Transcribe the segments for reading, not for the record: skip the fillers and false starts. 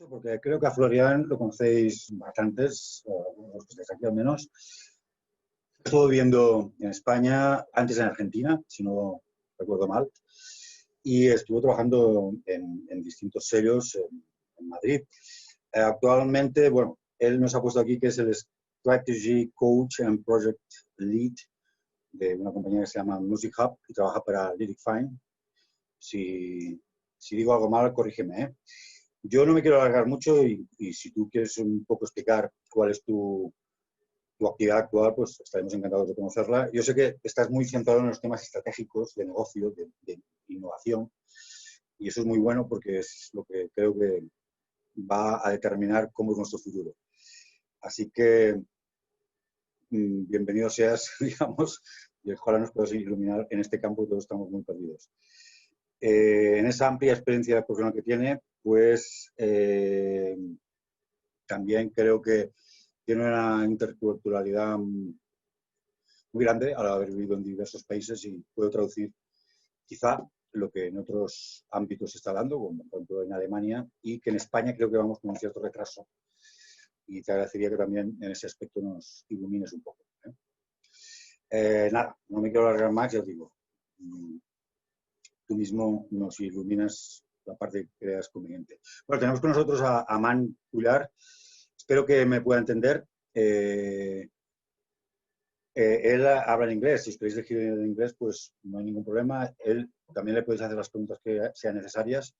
Porque creo que a Florian lo conocéis bastantes, los que estáis aquí al menos. Estuvo viviendo en España, antes en Argentina, si no recuerdo mal, y estuvo trabajando en distintos sellos en Madrid. Actualmente, bueno, él nos ha puesto aquí que es el Strategy Coach and Project Lead de una compañía que se llama Music Hub y trabaja para Lyric Fine. Si digo algo mal, corrígeme, ¿eh? Yo no me quiero alargar mucho y si tú quieres un poco explicar cuál es tu actividad actual, pues estaremos encantados de conocerla. Yo sé que estás muy centrado en los temas estratégicos de negocio, de innovación, y eso es muy bueno porque es lo que creo que va a determinar cómo es nuestro futuro. Así que bienvenido seas, digamos, y ojalá nos puedas iluminar en este campo, todos estamos muy perdidos. En esa amplia experiencia profesional que tiene, pues también creo que tiene una interculturalidad muy grande al haber vivido en diversos países y puedo traducir quizá lo que en otros ámbitos se está dando, como por ejemplo en Alemania, y que en España creo que vamos con un cierto retraso. Y te agradecería que también en ese aspecto nos ilumines un poco. Nada, no me quiero alargar más, ya os digo. Tú mismo nos iluminas la parte que creas conveniente. Bueno, tenemos con nosotros a Aman Pullar. Espero que me pueda entender. Él habla en inglés. Si os queréis elegir en inglés, pues no hay ningún problema. Él también le podéis hacer las preguntas que sean necesarias.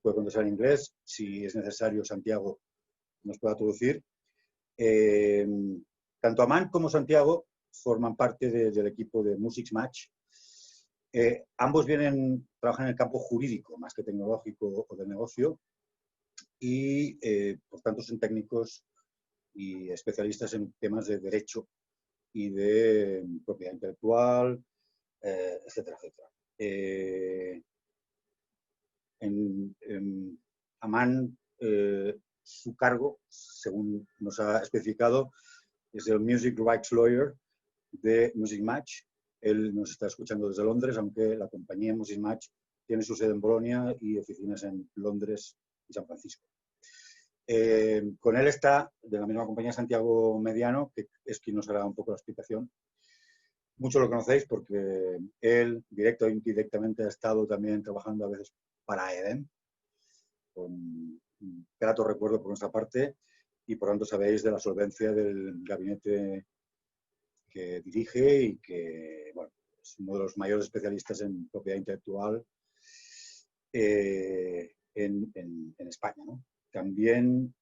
Puede contestar en inglés. Si es necesario, Santiago nos pueda traducir. Tanto Aman como Santiago forman parte del equipo de Music Match. Ambos trabajan en el campo jurídico más que tecnológico o de negocio y por tanto son técnicos y especialistas en temas de derecho y de propiedad intelectual, etcétera, etcétera. Aman, su cargo, según nos ha especificado, es el Music Rights Lawyer de Music Match. Él nos está escuchando desde Londres, aunque la compañía Music Match tiene su sede en Bolonia y oficinas en Londres y San Francisco. Con él está, de la misma compañía, Santiago Mediano, que es quien nos hará un poco la explicación. Muchos lo conocéis porque él, directo e indirectamente, ha estado también trabajando a veces para EDEM, con un grato recuerdo por nuestra parte, y por tanto sabéis de la solvencia del gabinete que dirige y que, bueno, es uno de los mayores especialistas en propiedad intelectual en España, ¿no? También,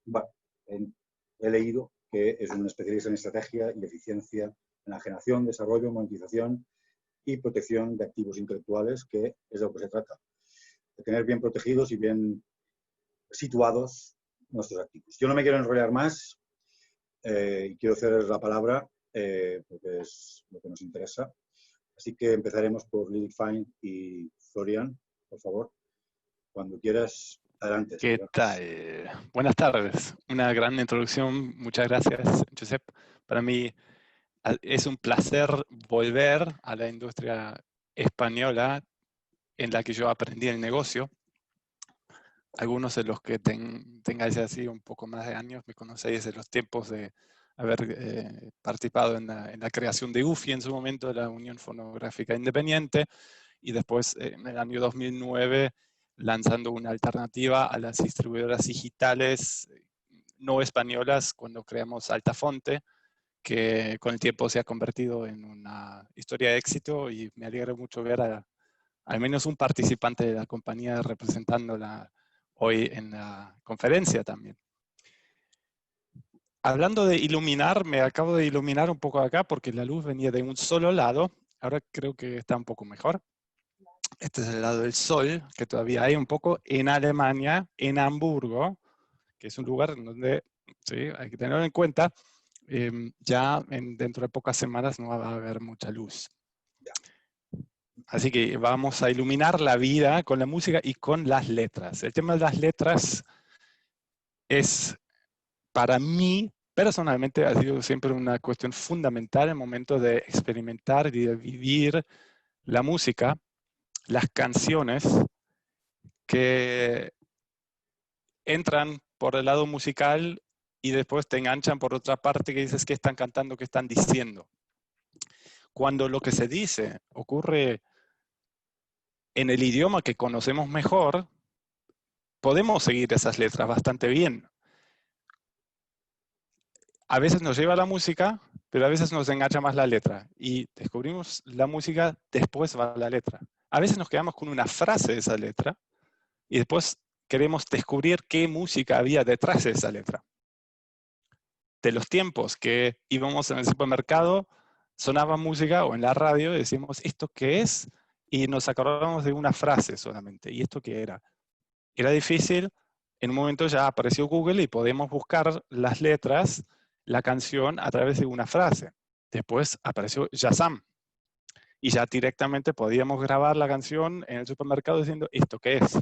bueno, he leído que es un especialista en estrategia y eficiencia en la generación, desarrollo, monetización y protección de activos intelectuales, que es de lo que se trata, de tener bien protegidos y bien situados nuestros activos. Yo no me quiero enrollar más y quiero ceder la palabra porque es lo que nos interesa. Así que empezaremos por Lyric Fine y Florian, por favor. Cuando quieras, adelante. ¿Qué tal? Buenas tardes. Una gran introducción. Muchas gracias, Josep. Para mí es un placer volver a la industria española en la que yo aprendí el negocio. Algunos de los que tengáis así un poco más de años me conocéis de los tiempos de haber participado en la creación de UFI en su momento, la Unión Fonográfica Independiente, y después en el año 2009 lanzando una alternativa a las distribuidoras digitales no españolas cuando creamos Altafonte, que con el tiempo se ha convertido en una historia de éxito y me alegra mucho ver al menos un participante de la compañía representándola hoy en la conferencia también. Hablando de iluminar, me acabo de iluminar un poco acá porque la luz venía de un solo lado. Ahora creo que está un poco mejor. Este es el lado del sol, que todavía hay un poco en Alemania, en Hamburgo, que es un lugar donde, sí, hay que tenerlo en cuenta, ya dentro de pocas semanas no va a haber mucha luz. Así que vamos a iluminar la vida con la música y con las letras. El tema de las letras es, para mí, personalmente, ha sido siempre una cuestión fundamental en el momento de experimentar y de vivir la música, las canciones que entran por el lado musical y después te enganchan por otra parte que dices qué están cantando, qué están diciendo. Cuando lo que se dice ocurre en el idioma que conocemos mejor, podemos seguir esas letras bastante bien. A veces nos lleva la música, pero a veces nos engancha más la letra. Y descubrimos la música, después va la letra. A veces nos quedamos con una frase de esa letra y después queremos descubrir qué música había detrás de esa letra. De los tiempos que íbamos en el supermercado, sonaba música o en la radio y decíamos, ¿esto qué es? Y nos acordábamos de una frase solamente. ¿Y esto qué era? Era difícil. En un momento ya apareció Google y podemos buscar las letras, la canción, a través de una frase. Después apareció Shazam. Y ya directamente podíamos grabar la canción en el supermercado diciendo, ¿esto qué es?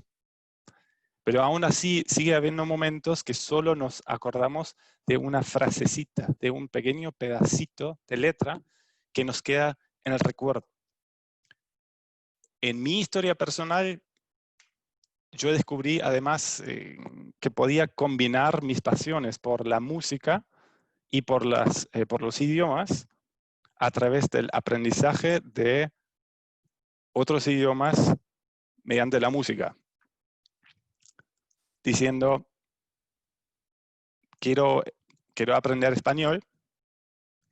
Pero aún así sigue habiendo momentos que solo nos acordamos de una frasecita, de un pequeño pedacito de letra que nos queda en el recuerdo. En mi historia personal, yo descubrí además que podía combinar mis pasiones por la música y por los idiomas a través del aprendizaje de otros idiomas mediante la música. Diciendo, quiero aprender español,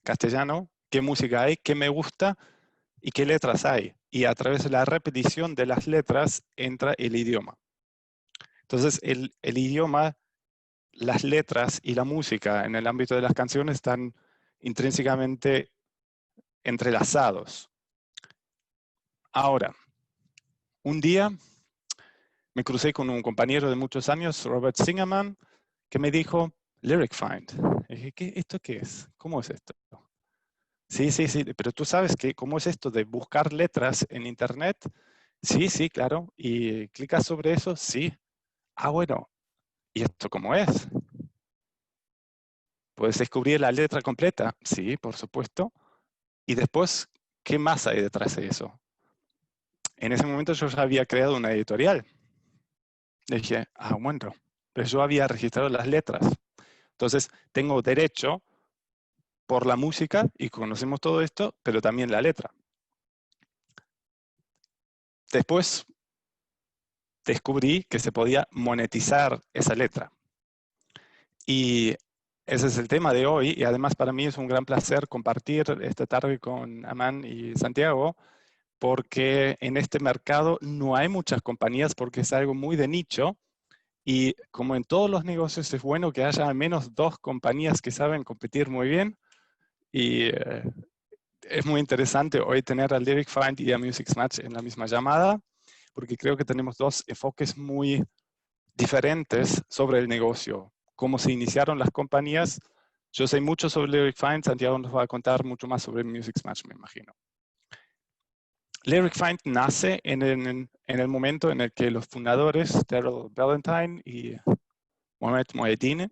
castellano, qué música hay, qué me gusta y qué letras hay. Y a través de la repetición de las letras entra el idioma. Entonces, el idioma, las letras y la música en el ámbito de las canciones están intrínsecamente entrelazados. Ahora, un día me crucé con un compañero de muchos años, Robert Singerman, que me dijo, Lyric Find. Y dije, ¿esto qué es? ¿Cómo es esto? Sí, pero tú sabes cómo es esto de buscar letras en internet. Sí, claro. ¿Y clicas sobre eso? Sí. Ah, bueno. ¿Y esto cómo es? ¿Puedes descubrir la letra completa? Sí, por supuesto. Y después, ¿qué más hay detrás de eso? En ese momento yo ya había creado una editorial. Le dije, bueno, pero yo había registrado las letras. Entonces, tengo derecho por la música, y conocemos todo esto, pero también la letra. Después descubrí que se podía monetizar esa letra. Y ese es el tema de hoy, y además para mí es un gran placer compartir esta tarde con Amán y Santiago, porque en este mercado no hay muchas compañías porque es algo muy de nicho, y como en todos los negocios es bueno que haya al menos 2 compañías que saben competir muy bien, y es muy interesante hoy tener a Lyric Find y a Music Match en la misma llamada, porque creo que tenemos 2 enfoques muy diferentes sobre el negocio. Cómo se iniciaron las compañías. Yo sé mucho sobre Lyric Find, Santiago nos va a contar mucho más sobre Music Match, me imagino. Lyric Find nace en el momento en el que los fundadores, Daryl Valentine y Mohamed Moedine,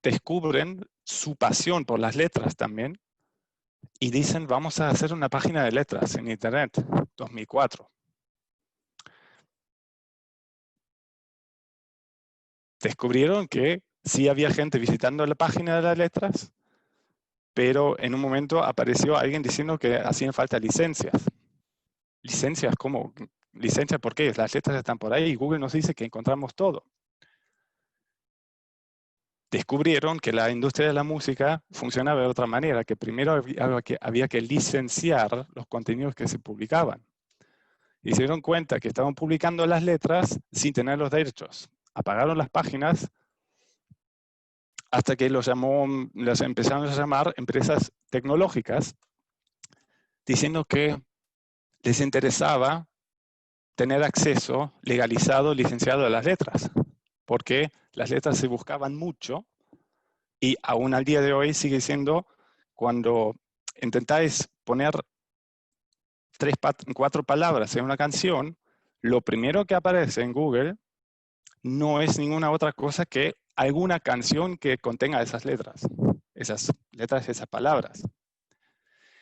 descubren su pasión por las letras también y dicen, vamos a hacer una página de letras en Internet, 2004. Descubrieron que sí había gente visitando la página de las letras, pero en un momento apareció alguien diciendo que hacían falta licencias. ¿Licencias? ¿Cómo? ¿Licencias por qué? Las letras están por ahí y Google nos dice que encontramos todo. Descubrieron que la industria de la música funcionaba de otra manera, que primero había que licenciar los contenidos que se publicaban. Y se dieron cuenta que estaban publicando las letras sin tener los derechos. Apagaron las páginas hasta que las empezaron a llamar empresas tecnológicas, diciendo que les interesaba tener acceso legalizado, licenciado a las letras, porque las letras se buscaban mucho y aún al día de hoy sigue siendo, cuando intentáis poner 4 palabras en una canción, lo primero que aparece en Google no es ninguna otra cosa que alguna canción que contenga esas letras, esas palabras.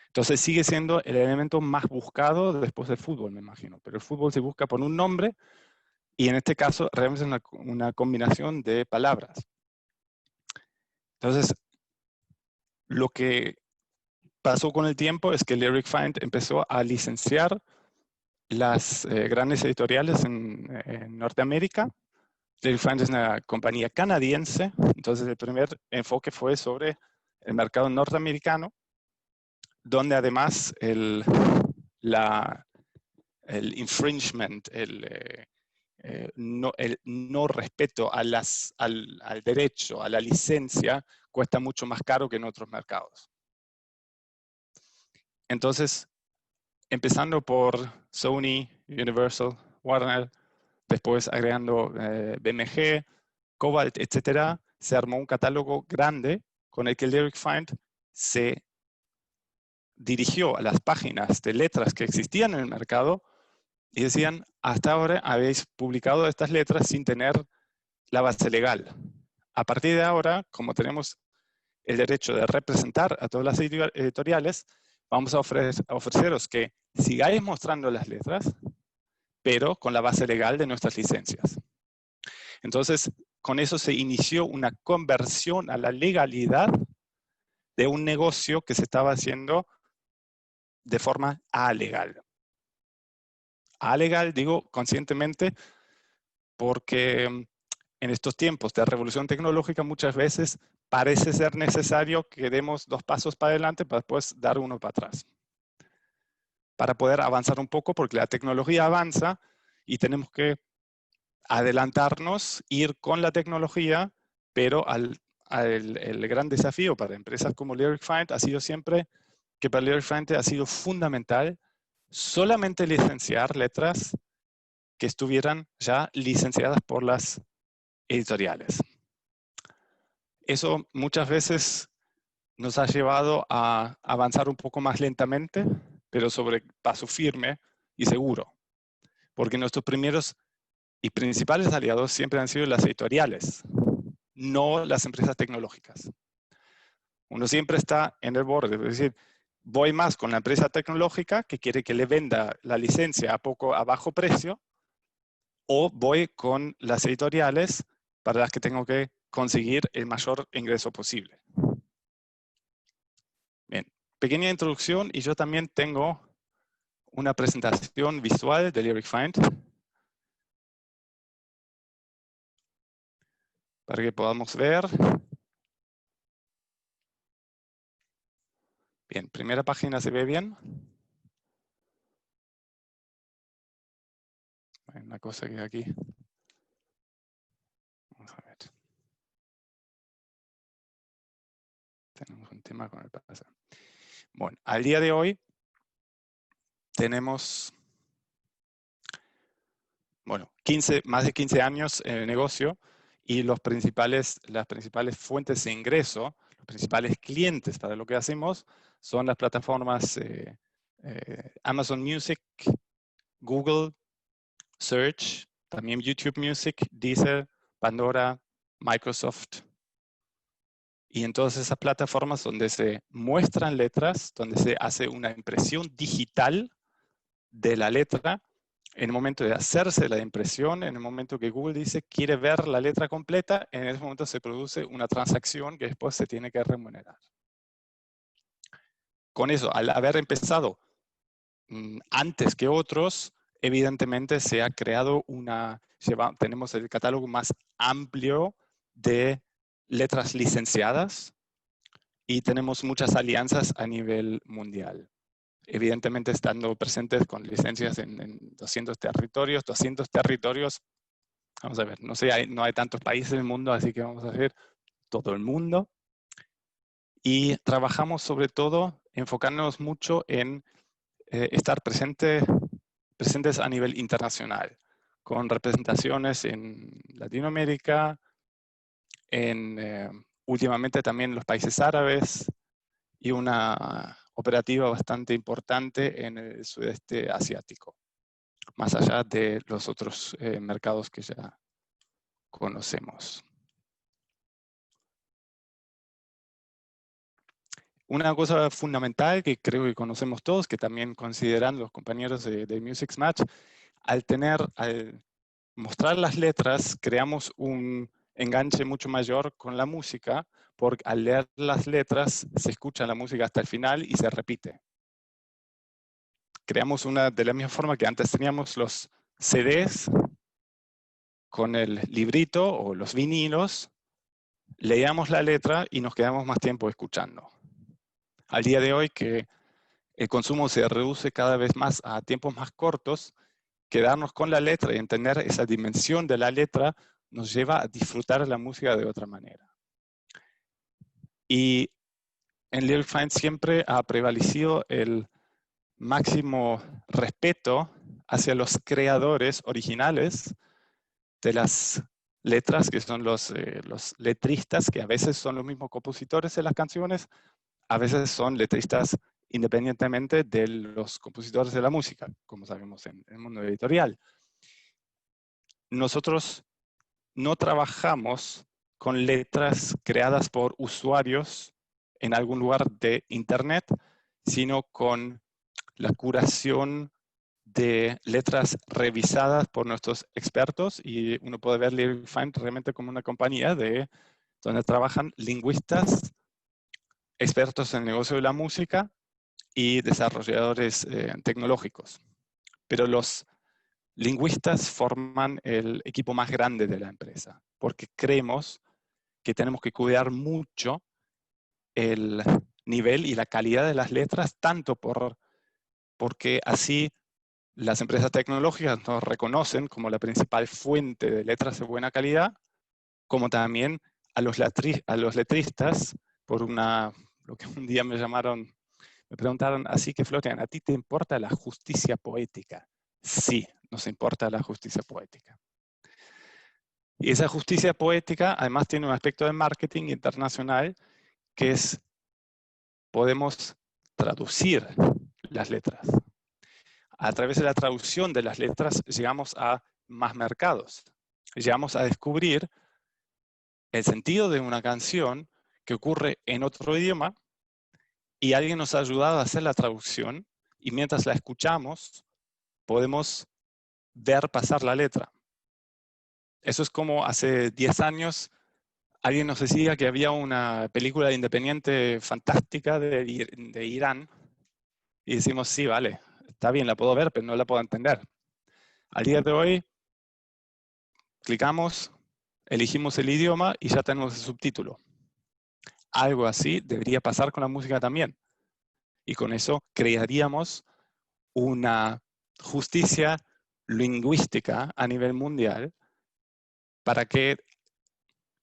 Entonces sigue siendo el elemento más buscado después del fútbol, me imagino. Pero el fútbol se busca por un nombre Y en este caso, realmente es una combinación de palabras. Entonces, lo que pasó con el tiempo es que Lyric Find empezó a licenciar las grandes editoriales en Norteamérica. Lyric Find es una compañía canadiense, entonces el primer enfoque fue sobre el mercado norteamericano, donde además el infringement, el no respeto a al derecho, a la licencia, cuesta mucho más caro que en otros mercados. Entonces, empezando por Sony, Universal, Warner, después agregando BMG, Cobalt, etc., se armó un catálogo grande con el que Lyric Find se dirigió a las páginas de letras que existían en el mercado y decían, hasta ahora habéis publicado estas letras sin tener la base legal. A partir de ahora, como tenemos el derecho de representar a todas las editoriales, vamos a ofreceros que sigáis mostrando las letras, pero con la base legal de nuestras licencias. Entonces, con eso se inició una conversión a la legalidad de un negocio que se estaba haciendo de forma alegal. Alegal, digo conscientemente, porque en estos tiempos de revolución tecnológica muchas veces parece ser necesario que demos 2 pasos para adelante para después dar uno para atrás. Para poder avanzar un poco, porque la tecnología avanza y tenemos que adelantarnos, ir con la tecnología, pero el gran desafío para empresas como Lyric Find ha sido siempre que para Lyric Find ha sido fundamental solamente licenciar letras que estuvieran ya licenciadas por las editoriales. Eso muchas veces nos ha llevado a avanzar un poco más lentamente, pero sobre paso firme y seguro. Porque nuestros primeros y principales aliados siempre han sido las editoriales, no las empresas tecnológicas. Uno siempre está en el borde, es decir, voy más con la empresa tecnológica que quiere que le venda la licencia a bajo precio, o voy con las editoriales para las que tengo que conseguir el mayor ingreso posible. Bien, pequeña introducción, y yo también tengo una presentación visual de Lyric Find para que podamos ver. Bien, primera página se ve bien. Hay una cosa que aquí. Vamos a ver. Tenemos un tema con el pasado. Bueno, al día de hoy tenemos, bueno, más de 15 años en el negocio, y las principales fuentes de ingreso, los principales clientes para lo que hacemos son las plataformas Amazon Music, Google, Search, también YouTube Music, Deezer, Pandora, Microsoft. Y en todas esas plataformas donde se muestran letras, donde se hace una impresión digital de la letra, en el momento de hacerse la impresión, en el momento que Google dice quiere ver la letra completa, en ese momento se produce una transacción que después se tiene que remunerar. Con eso, al haber empezado antes que otros, evidentemente se ha creado tenemos el catálogo más amplio de letras licenciadas y tenemos muchas alianzas a nivel mundial. Evidentemente estando presentes con licencias en 200 territorios. 200 territorios, vamos a ver, no hay tantos países en el mundo, así que vamos a ver todo el mundo. Y trabajamos sobre todo enfocándonos mucho en estar presentes a nivel internacional, con representaciones en Latinoamérica, últimamente también en los países árabes, y una operativa bastante importante en el sudeste asiático, más allá de los otros mercados que ya conocemos. Una cosa fundamental que creo que conocemos todos, que también consideran los compañeros de Music Match, al mostrar las letras creamos un enganche mucho mayor con la música, porque al leer las letras se escucha la música hasta el final y se repite. Creamos de la misma forma que antes teníamos los CDs con el librito o los vinilos, leíamos la letra y nos quedamos más tiempo escuchando. Al día de hoy que el consumo se reduce cada vez más a tiempos más cortos, quedarnos con la letra y entender esa dimensión de la letra nos lleva a disfrutar la música de otra manera. Y en Lyric Find siempre ha prevalecido el máximo respeto hacia los creadores originales de las letras, que son los letristas, que a veces son los mismos compositores de las canciones, a veces son letristas independientemente de los compositores de la música, como sabemos en el mundo editorial. Nosotros no trabajamos con letras creadas por usuarios en algún lugar de Internet, sino con la curación de letras revisadas por nuestros expertos, y uno puede ver Lyric Find realmente como una compañía donde trabajan lingüistas, expertos en el negocio de la música y desarrolladores tecnológicos. Pero los lingüistas forman el equipo más grande de la empresa, porque creemos que tenemos que cuidar mucho el nivel y la calidad de las letras, tanto porque así las empresas tecnológicas nos reconocen como la principal fuente de letras de buena calidad, como también a los letristas, lo que un día me preguntaron, así que Florian, ¿a ti te importa la justicia poética? Sí, nos importa la justicia poética. Y esa justicia poética además tiene un aspecto de marketing internacional, que es, podemos traducir las letras. A través de la traducción de las letras llegamos a más mercados. Llegamos a descubrir el sentido de una canción que ocurre en otro idioma y alguien nos ha ayudado a hacer la traducción, y mientras la escuchamos podemos ver pasar la letra. Eso es como hace 10 años alguien nos decía que había una película independiente fantástica de Irán, y decimos, sí, vale, está bien, la puedo ver, pero no la puedo entender. Al día de hoy, clicamos, elegimos el idioma y ya tenemos el subtítulo. Algo así debería pasar con la música también. Y con eso crearíamos una justicia lingüística a nivel mundial para que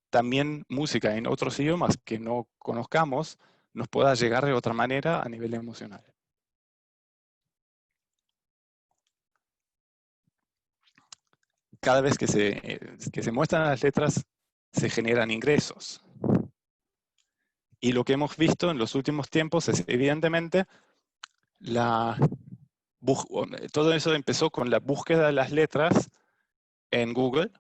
también música en otros idiomas que no conozcamos nos pueda llegar de otra manera a nivel emocional. Cada vez que se muestran las letras, se generan ingresos. Y lo que hemos visto en los últimos tiempos es, evidentemente, todo eso empezó con la búsqueda de las letras en Google.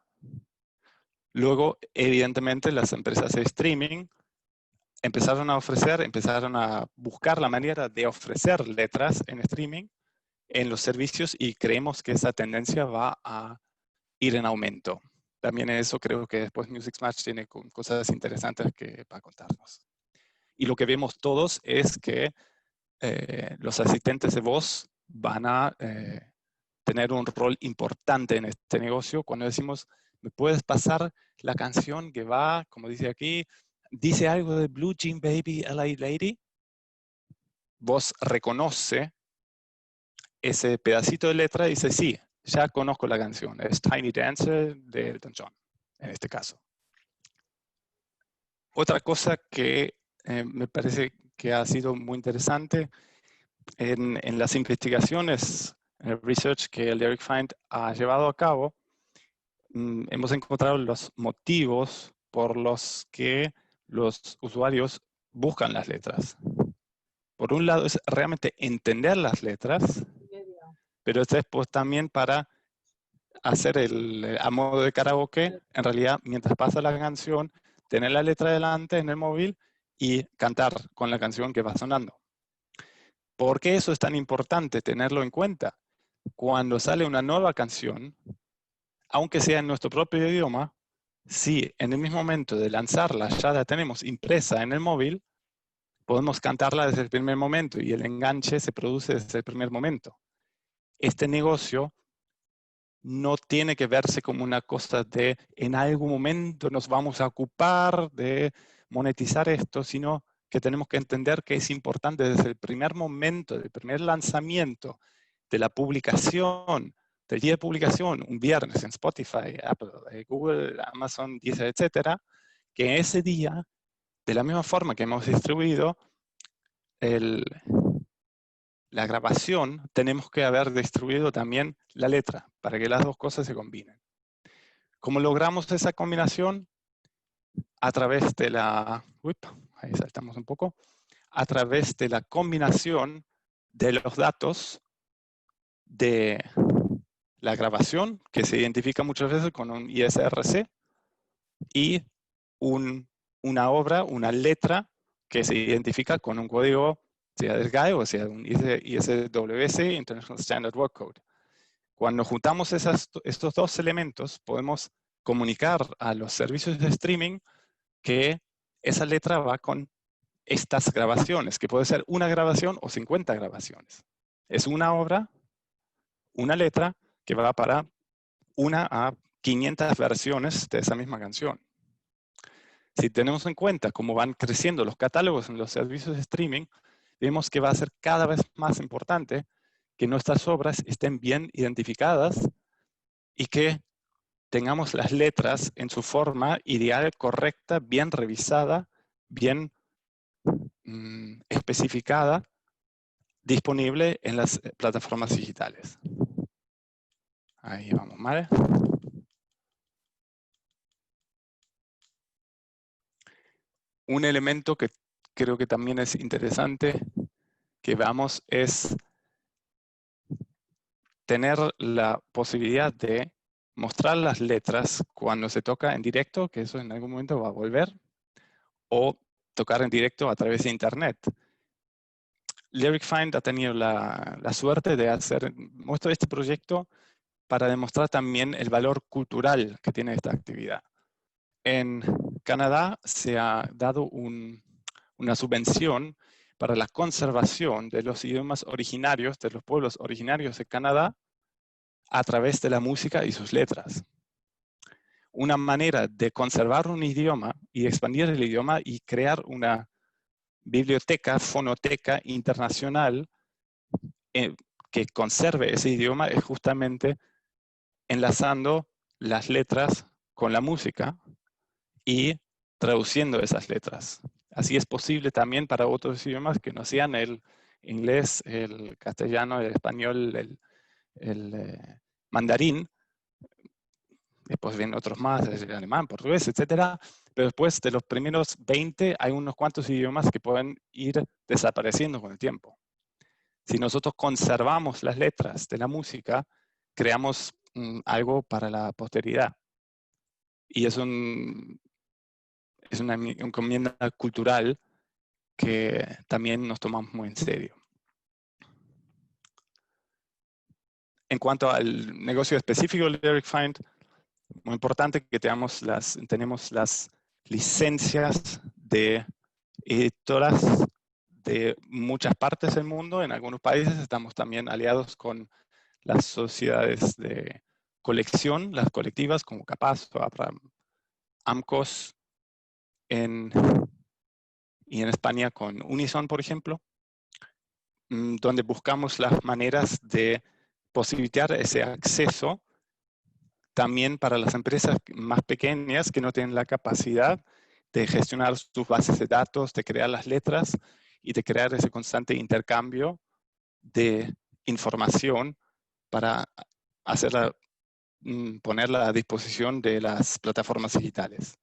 Luego, evidentemente, las empresas de streaming empezaron a buscar la manera de ofrecer letras en streaming en los servicios, y creemos que esa tendencia va a ir en aumento. También en eso creo que después Music Match tiene cosas interesantes para contarnos. Y lo que vemos todos es que los asistentes de voz van a tener un rol importante en este negocio. Cuando decimos, ¿me puedes pasar la canción que va, como dice aquí, dice algo de Blue Jean Baby, LA Lady? Vos reconoce ese pedacito de letra y dice, sí, ya conozco la canción. Es Tiny Dancer de Elton John, en este caso. Otra cosa que me parece que ha sido muy interesante en las investigaciones, en el research que el Lyric Find ha llevado a cabo, hemos encontrado los motivos por los que los usuarios buscan las letras. Por un lado es realmente entender las letras, pero es después también para hacer a modo de karaoke, en realidad, mientras pasa la canción, tener la letra delante en el móvil y cantar con la canción que va sonando. ¿Por qué eso es tan importante tenerlo en cuenta? Cuando sale una nueva canción, aunque sea en nuestro propio idioma, si en el mismo momento de lanzarla ya la tenemos impresa en el móvil, podemos cantarla desde el primer momento y el enganche se produce desde el primer momento. Este negocio no tiene que verse como una cosa de en algún momento nos vamos a ocupar de monetizar esto, sino que tenemos que entender que es importante desde el primer momento, del primer lanzamiento, de la publicación, del día de publicación, un viernes en Spotify, Apple, Google, Amazon, Deezer, etcétera, que ese día, de la misma forma que hemos distribuido la grabación, tenemos que haber distribuido también la letra, para que las dos cosas se combinen. ¿Cómo logramos esa combinación? A través de la... ahí saltamos un poco. A través de la combinación de los datos de la grabación, que se identifica muchas veces con un ISRC, y una obra, una letra, que se identifica con un código, sea del GAE o sea un ISWC, International Standard Work Code. Cuando juntamos estos dos elementos, podemos comunicar a los servicios de streaming que esa letra va con estas grabaciones, que puede ser una grabación o 50 grabaciones. Es una obra, una letra, que va para 1 a 500 versiones de esa misma canción. Si tenemos en cuenta cómo van creciendo los catálogos en los servicios de streaming, vemos que va a ser cada vez más importante que nuestras obras estén bien identificadas y que tengamos las letras en su forma ideal, correcta, bien revisada, bien especificada, disponible en las plataformas digitales. Ahí vamos, ¿vale? Un elemento que creo que también es interesante que veamos es tener la posibilidad de mostrar las letras cuando se toca en directo, que eso en algún momento va a volver, o tocar en directo a través de internet. Lyric Find ha tenido la suerte de muestro este proyecto para demostrar también el valor cultural que tiene esta actividad. En Canadá se ha dado una subvención para la conservación de los idiomas originarios, de los pueblos originarios de Canadá, a través de la música y sus letras. Una manera de conservar un idioma y expandir el idioma y crear una biblioteca, fonoteca internacional que conserve ese idioma es justamente enlazando las letras con la música y traduciendo esas letras. Así es posible también para otros idiomas que no sean el inglés, el castellano, el español, el mandarín. Después vienen otros más, el alemán, portugués, etc. Pero después de los primeros 20 hay unos cuantos idiomas que pueden ir desapareciendo con el tiempo. Si nosotros conservamos las letras de la música, creamos algo para la posteridad. Y es una encomienda cultural que también nos tomamos muy en serio. En cuanto al negocio específico de Lyric Find, muy importante que tenemos las licencias de editoras de muchas partes del mundo. En algunos países estamos también aliados con las sociedades de colección, las colectivas como Capazo, Abraham, AMCOS, y en España con Unison, por ejemplo, donde buscamos las maneras de posibilitar ese acceso también para las empresas más pequeñas que no tienen la capacidad de gestionar sus bases de datos, de crear las letras y de crear ese constante intercambio de información para ponerla a disposición de las plataformas digitales.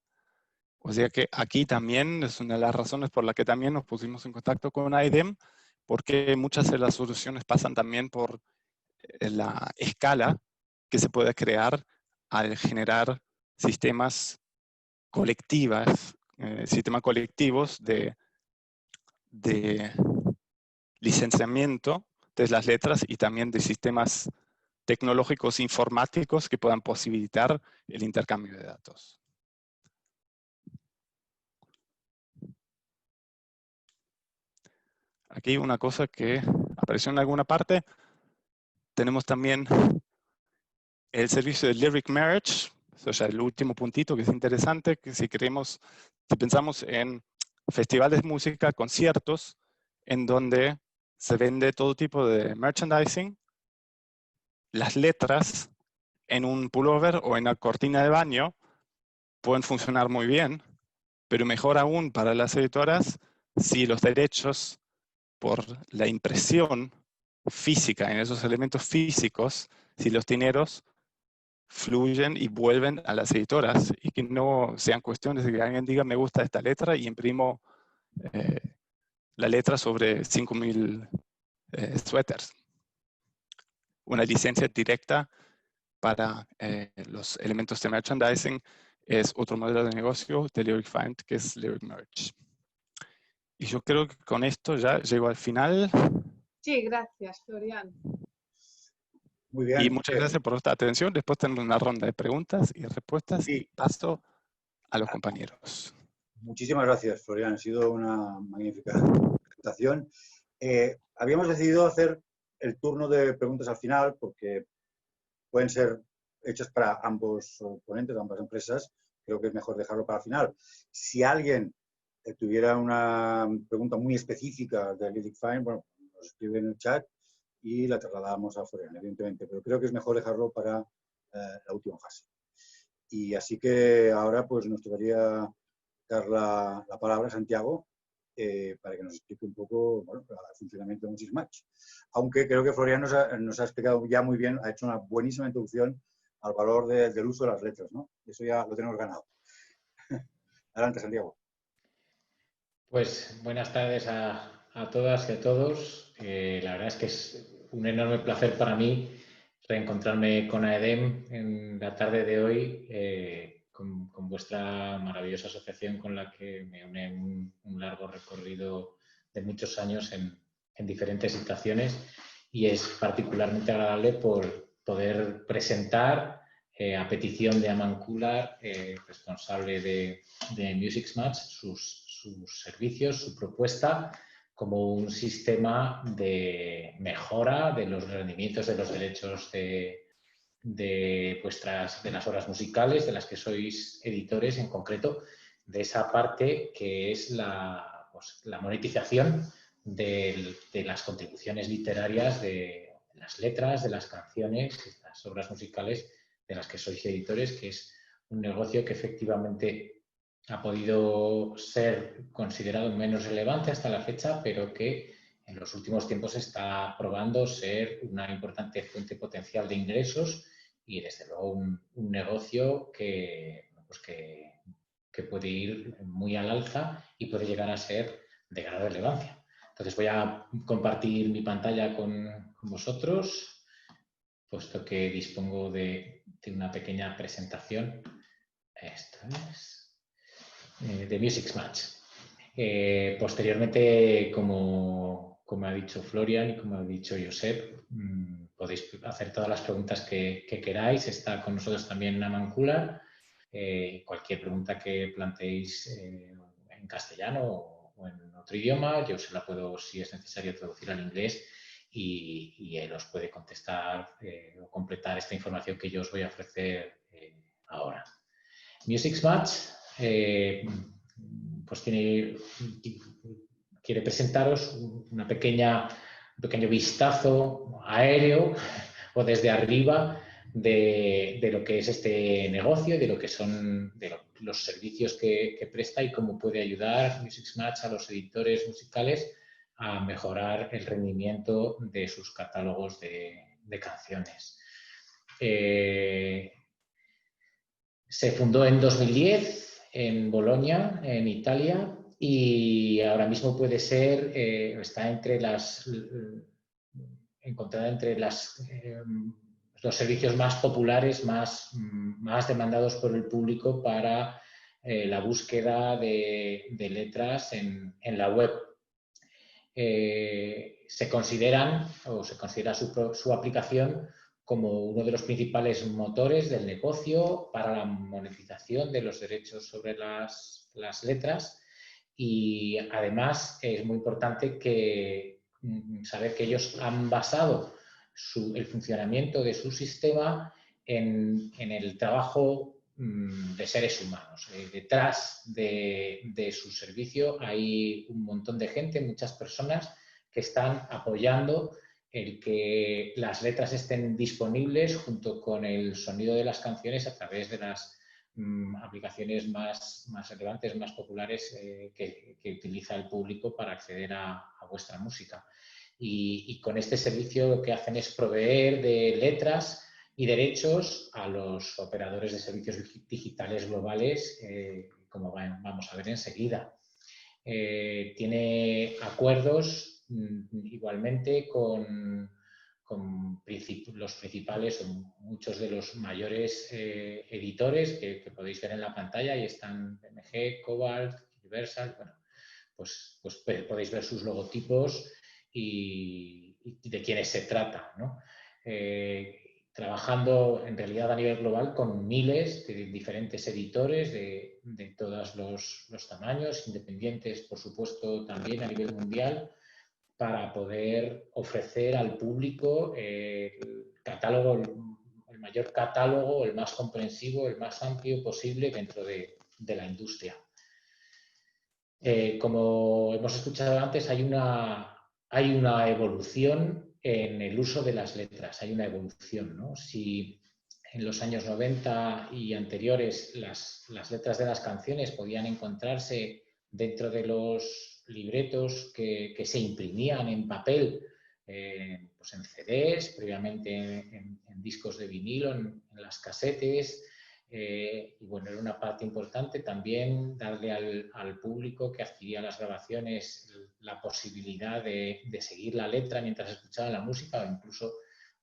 O sea que aquí también es una de las razones por las que también nos pusimos en contacto con IDEM, porque muchas de las soluciones pasan también por la escala que se puede crear al generar sistemas colectivos de licenciamiento de las letras y también de sistemas tecnológicos informáticos que puedan posibilitar el intercambio de datos. Aquí una cosa que apareció en alguna parte, tenemos también el servicio de Lyric Marriage, o sea, el último puntito que es interesante, que si pensamos en festivales de música, conciertos, en donde se vende todo tipo de merchandising, las letras en un pullover o en la cortina de baño pueden funcionar muy bien, pero mejor aún para las editoras si los derechos por la impresión física en esos elementos físicos, si los dineros fluyen y vuelven a las editoras y que no sean cuestiones de que alguien diga me gusta esta letra y imprimo la letra sobre 5.000 suéteres. Una licencia directa para los elementos de merchandising es otro modelo de negocio de Lyric Find, que es Lyric Merch. Y yo creo que con esto ya llego al final. Sí, gracias, Florian. Muy bien. Y muchas gracias por vuestra atención. Después tenemos una ronda de preguntas y respuestas y paso a los compañeros. Muchísimas gracias, Florian. Ha sido una magnífica presentación. Habíamos decidido hacer el turno de preguntas al final porque pueden ser hechas para ambos ponentes, ambas empresas. Creo que es mejor dejarlo para el final. Si alguien tuviera una pregunta muy específica de Lyric Find, bueno, nos escribe en el chat y la trasladamos a Florian, evidentemente. Pero creo que es mejor dejarlo para la última fase. Y así que ahora pues nos tocaría dar la palabra a Santiago para que nos explique un poco bueno, el funcionamiento de Music Match. Aunque creo que Florian nos ha explicado ya muy bien, ha hecho una buenísima introducción al valor del uso de las letras, ¿no? Eso ya lo tenemos ganado. Adelante, Santiago. Pues buenas tardes a todas y a todos. La verdad es que es un enorme placer para mí reencontrarme con AEDEM en la tarde de hoy, con vuestra maravillosa asociación con la que me une un largo recorrido de muchos años en diferentes situaciones, y es particularmente agradable por poder presentar a petición de Aman Kular, responsable de Music Match, sus servicios, su propuesta como un sistema de mejora de los rendimientos de los derechos de las obras musicales, de las que sois editores en concreto, de esa parte que es la monetización de las contribuciones literarias, de las letras, de las canciones, de las obras musicales de las que sois editores, que es un negocio que efectivamente ha podido ser considerado menos relevante hasta la fecha, pero que en los últimos tiempos está probando ser una importante fuente potencial de ingresos y, desde luego, un negocio que puede ir muy al alza y puede llegar a ser de gran relevancia. Entonces voy a compartir mi pantalla con vosotros, puesto que dispongo de una pequeña presentación. Esto es de Music Match. Posteriormente, como ha dicho Florian y como ha dicho Josep, podéis hacer todas las preguntas que queráis. Está con nosotros también Aman Kular. Cualquier pregunta que planteéis en castellano o en otro idioma, yo se la puedo, si es necesario, traducir al inglés y él os puede contestar o completar esta información que yo os voy a ofrecer ahora. Music Match pues quiere presentaros un pequeño vistazo aéreo o desde arriba de lo que es este negocio, de lo que son los servicios que presta y cómo puede ayudar Music Match a los editores musicales a mejorar el rendimiento de sus catálogos de canciones. Se fundó en 2010 en Bolonia, en Italia, y ahora mismo puede ser, está encontrada entre los servicios más populares, más demandados por el público para la búsqueda de letras en la web. Se considera su aplicación como uno de los principales motores del negocio para la monetización de los derechos sobre las letras. Y además es muy importante saber que ellos han basado el funcionamiento de su sistema en el trabajo de seres humanos. Detrás de su servicio hay un montón de gente, muchas personas que están apoyando el que las letras estén disponibles junto con el sonido de las canciones a través de las aplicaciones más relevantes, más populares que utiliza el público para acceder a vuestra música. Y con este servicio lo que hacen es proveer de letras y derechos a los operadores de servicios digitales globales, como vamos a ver enseguida. Tiene acuerdos igualmente con los principales o muchos de los mayores editores que podéis ver en la pantalla. Ahí están BMG, Cobalt, Universal. Bueno, pues podéis ver sus logotipos y de quiénes se trata, ¿no? Trabajando en realidad a nivel global con miles de diferentes editores de todos los tamaños, independientes, por supuesto, también a nivel mundial, para poder ofrecer al público el mayor catálogo, el más comprensivo, el más amplio posible dentro de la industria. Como hemos escuchado antes, hay una evolución en el uso de las letras, hay una evolución, ¿no? Si en los años 90 y anteriores las letras de las canciones podían encontrarse dentro de los libretos que se imprimían en papel, pues en CDs, previamente en discos de vinilo, en las casetes. Y bueno, era una parte importante también darle al público que adquiría las grabaciones la posibilidad de seguir la letra mientras escuchaba la música, o incluso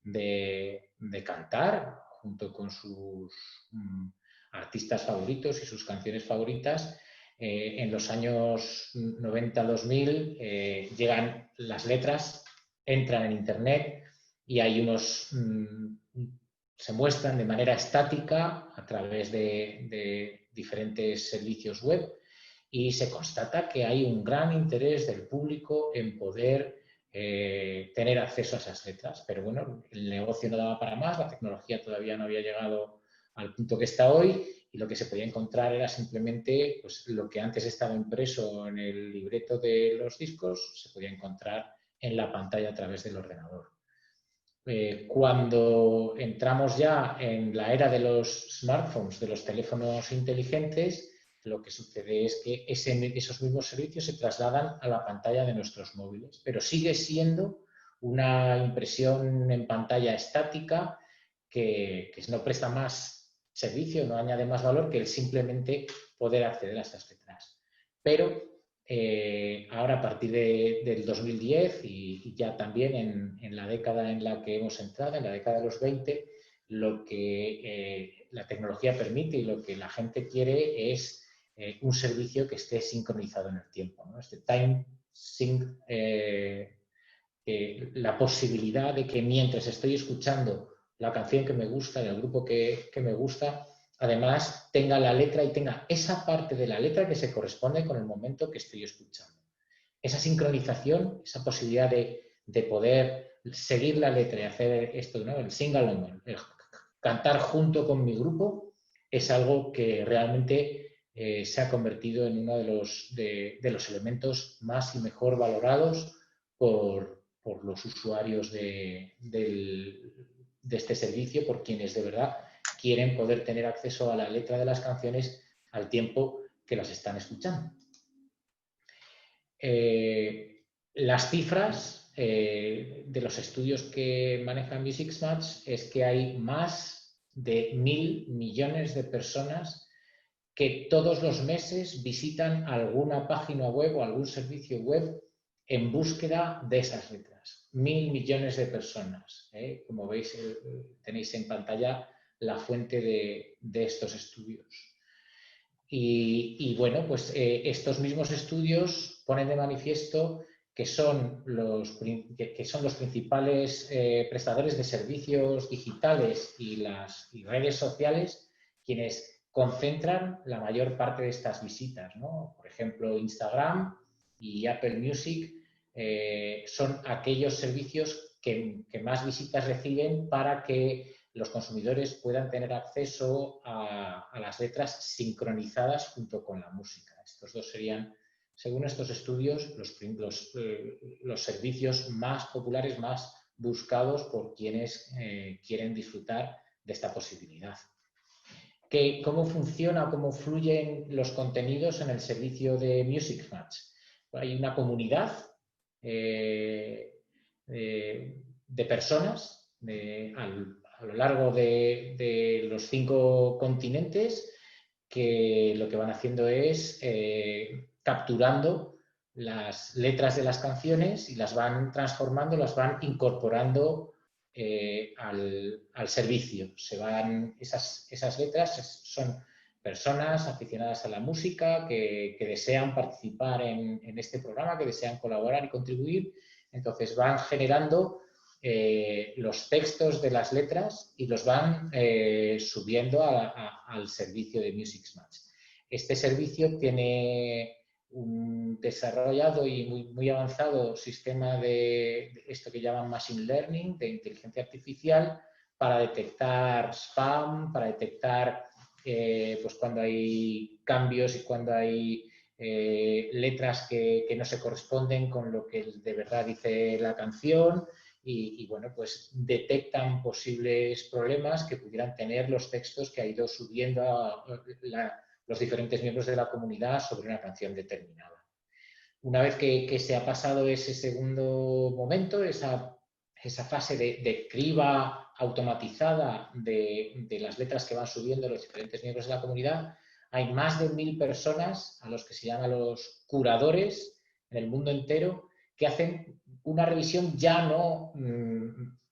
de cantar junto con sus artistas favoritos y sus canciones favoritas. En los años 90-2000 llegan las letras, entran en Internet y hay se muestran de manera estática a través de diferentes servicios web y se constata que hay un gran interés del público en poder tener acceso a esas letras. Pero bueno, el negocio no daba para más, la tecnología todavía no había llegado al punto que está hoy y lo que se podía encontrar era simplemente pues, lo que antes estaba impreso en el libreto de los discos, se podía encontrar en la pantalla a través del ordenador. Cuando entramos ya en la era de los smartphones, de los teléfonos inteligentes, lo que sucede es que esos mismos servicios se trasladan a la pantalla de nuestros móviles, pero sigue siendo una impresión en pantalla estática que no presta más servicio, no añade más valor que el simplemente poder acceder a estas letras. Pero ahora a partir del 2010 y ya también en la década en la que hemos entrado, en la década de los 20, lo que la tecnología permite y lo que la gente quiere es un servicio que esté sincronizado en el tiempo, ¿no? Este time sync, la posibilidad de que mientras estoy escuchando la canción que me gusta, del grupo que me gusta, además tenga la letra y tenga esa parte de la letra que se corresponde con el momento que estoy escuchando. Esa sincronización, esa posibilidad de poder seguir la letra y hacer esto, ¿no? El sing-along, el cantar junto con mi grupo, es algo que realmente se ha convertido en uno de los elementos más y mejor valorados por los usuarios de este servicio, por quienes de verdad quieren poder tener acceso a la letra de las canciones al tiempo que las están escuchando. Las cifras de los estudios que maneja Music Match es que hay más de 1.000 millones de personas que todos los meses visitan alguna página web o algún servicio web en búsqueda de esas letras. 1.000 millones de personas. Como veis, tenéis en pantalla la fuente de estos estudios. Y bueno, pues estos mismos estudios ponen de manifiesto que son los principales prestadores de servicios digitales y redes sociales, quienes concentran la mayor parte de estas visitas, ¿no? Por ejemplo, Instagram y Apple Music son aquellos servicios que más visitas reciben para que los consumidores puedan tener acceso a las letras sincronizadas junto con la música. Estos dos serían, según estos estudios, los servicios más populares, más buscados por quienes quieren disfrutar de esta posibilidad. ¿Cómo funciona, cómo fluyen los contenidos en el servicio de Music Match? Hay una comunidad de personas a lo largo de los 5 continentes que lo que van haciendo es capturando las letras de las canciones y las van transformando, las van incorporando al servicio. Esas letras son personas aficionadas a la música que desean participar en este programa, que desean colaborar y contribuir. Entonces van generando los textos de las letras y los van subiendo al servicio de Music Match. Este servicio tiene un desarrollado y muy avanzado sistema de esto que llaman Machine Learning, de inteligencia artificial, para detectar spam, para detectar pues cuando hay cambios y cuando hay letras que no se corresponden con lo que de verdad dice la canción. Y bueno, pues detectan posibles problemas que pudieran tener los textos que ha ido subiendo los diferentes miembros de la comunidad sobre una canción determinada. Una vez que se ha pasado ese segundo momento, esa fase de criba automatizada de las letras que van subiendo los diferentes miembros de la comunidad, hay más de 1000 personas a los que se llaman los curadores en el mundo entero, que hacen una revisión ya no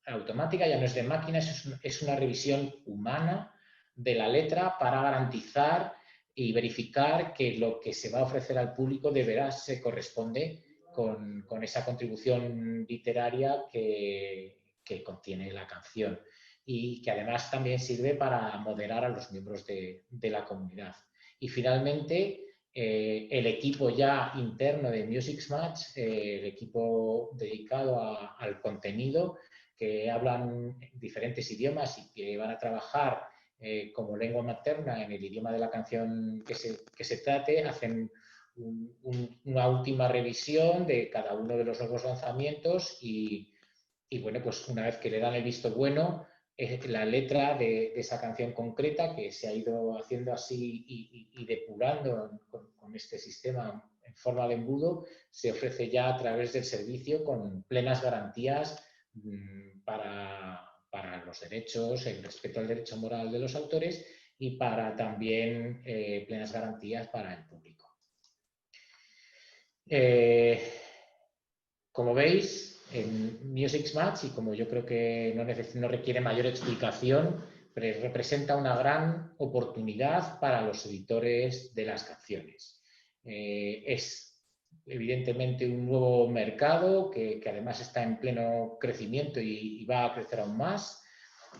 automática, ya no es de máquinas, es una revisión humana de la letra para garantizar y verificar que lo que se va a ofrecer al público de veras se corresponde con esa contribución literaria que contiene la canción, y que además también sirve para moderar a los miembros de la comunidad. Y finalmente, el equipo ya interno de Music Match, el equipo dedicado al contenido, que hablan diferentes idiomas y que van a trabajar como lengua materna en el idioma de la canción que se trate, hacen una última revisión de cada uno de los nuevos lanzamientos y bueno, pues una vez que le dan el visto bueno, la letra de esa canción concreta, que se ha ido haciendo así y depurando con este sistema en forma de embudo, se ofrece ya a través del servicio con plenas garantías para los derechos, el respeto al derecho moral de los autores y para también plenas garantías para el público. Como veis, en Music Match, y como yo creo que no requiere mayor explicación, pero representa una gran oportunidad para los editores de las canciones. Es evidentemente un nuevo mercado que además está en pleno crecimiento y va a crecer aún más,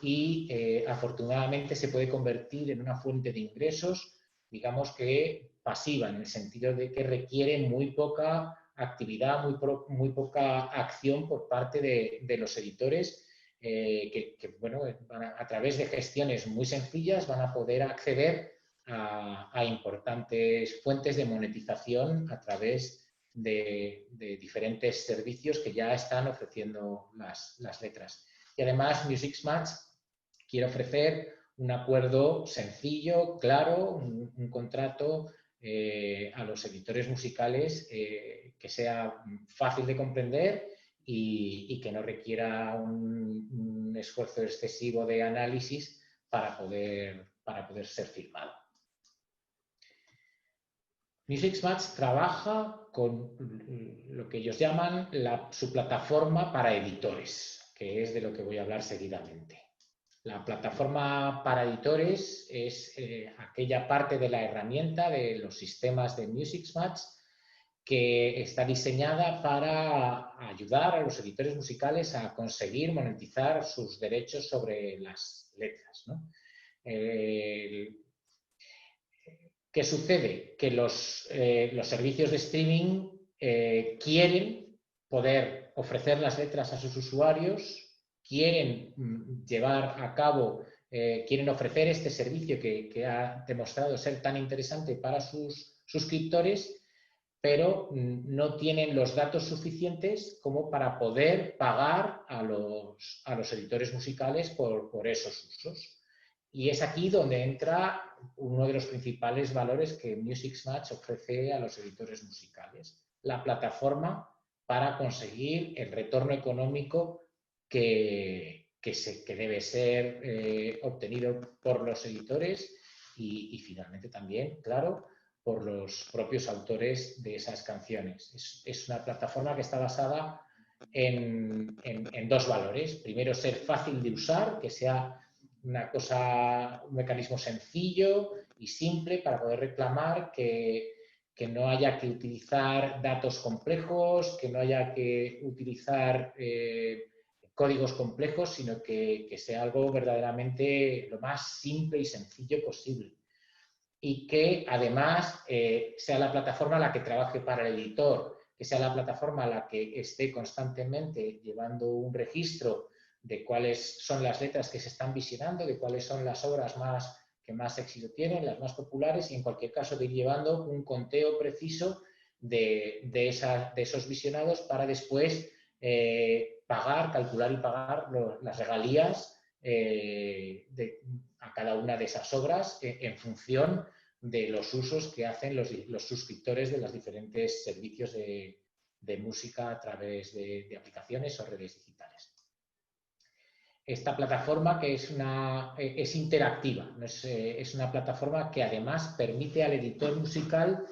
y afortunadamente se puede convertir en una fuente de ingresos, digamos que pasiva, en el sentido de que requiere muy poca actividad, muy poca acción por parte de los editores, que bueno, a través de gestiones muy sencillas van a poder acceder a importantes fuentes de monetización a través de diferentes servicios que ya están ofreciendo las letras. Y además Music Match quiere ofrecer un acuerdo sencillo, claro, un contrato a los editores musicales que sea fácil de comprender y que no requiera un esfuerzo excesivo de análisis para poder ser firmado. Music Match trabaja con lo que ellos llaman su plataforma para editores, que es de lo que voy a hablar seguidamente. La plataforma para editores es aquella parte de la herramienta de los sistemas de Music Match que está diseñada para ayudar a los editores musicales a conseguir monetizar sus derechos sobre las letras, ¿no? ¿Qué sucede? Que los servicios de streaming quieren poder ofrecer las letras a sus usuarios, quieren llevar a cabo, quieren ofrecer este servicio que ha demostrado ser tan interesante para sus suscriptores, pero no tienen los datos suficientes como para poder pagar a los editores musicales por esos usos. Y es aquí donde entra uno de los principales valores que Music Match ofrece a los editores musicales, la plataforma para conseguir el retorno económico que debe ser obtenido por los editores y finalmente también, claro, por los propios autores de esas canciones. Es una plataforma que está basada en dos valores. Primero, ser fácil de usar, que sea un mecanismo sencillo y simple para poder reclamar, que no haya que utilizar datos complejos, que no haya que utilizar códigos complejos, sino que sea algo verdaderamente lo más simple y sencillo posible. Y que además sea la plataforma la que trabaje para el editor, que sea la plataforma la que esté constantemente llevando un registro de cuáles son las letras que se están visionando, de cuáles son las obras que más éxito tienen, las más populares, y en cualquier caso de ir llevando un conteo preciso de esos visionados para después calcular y pagar las regalías a cada una de esas obras en función de los usos que hacen los suscriptores de los diferentes servicios de música a través de aplicaciones o redes digitales. Esta plataforma, que es interactiva, ¿no? Es una plataforma que además permite al editor musical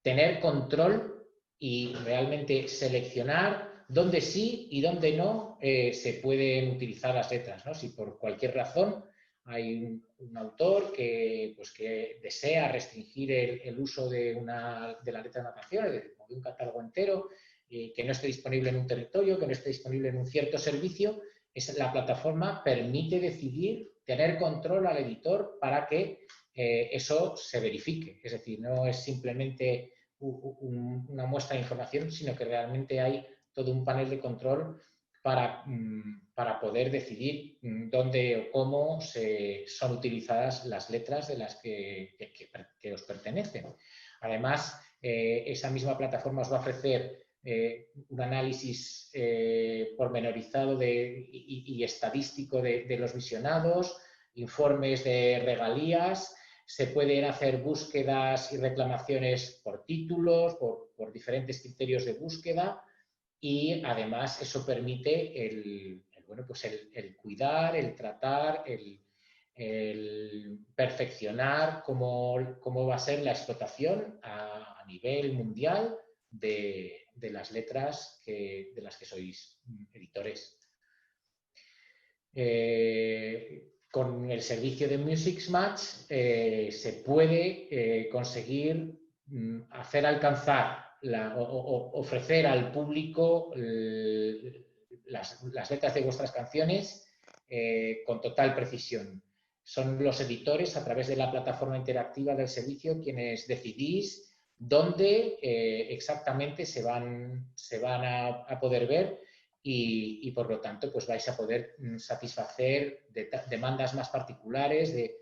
tener control y realmente seleccionar dónde sí y dónde no se pueden utilizar las letras, ¿no? Si por cualquier razón hay un autor que desea restringir el uso de la letra de una canción, de un catálogo entero, que no esté disponible en un territorio, que no esté disponible en un cierto servicio, la plataforma permite decidir, tener control al editor para que eso se verifique. Es decir, no es simplemente una muestra de información, sino que realmente hay todo un panel de control para poder decidir dónde o cómo son utilizadas las letras de las que os pertenecen. Además, esa misma plataforma os va a ofrecer un análisis pormenorizado y estadístico de los visionados, informes de regalías, se pueden hacer búsquedas y reclamaciones por títulos, por diferentes criterios de búsqueda, y además eso permite el cuidar, el tratar, el perfeccionar cómo va a ser la explotación a nivel mundial de las letras de las que sois editores. Con el servicio de Music Match se puede conseguir hacer alcanzar ofrecer al público las letras de vuestras canciones con total precisión. Son los editores, a través de la plataforma interactiva del servicio, quienes decidís dónde exactamente se van a poder ver y por lo tanto pues vais a poder satisfacer demandas más particulares de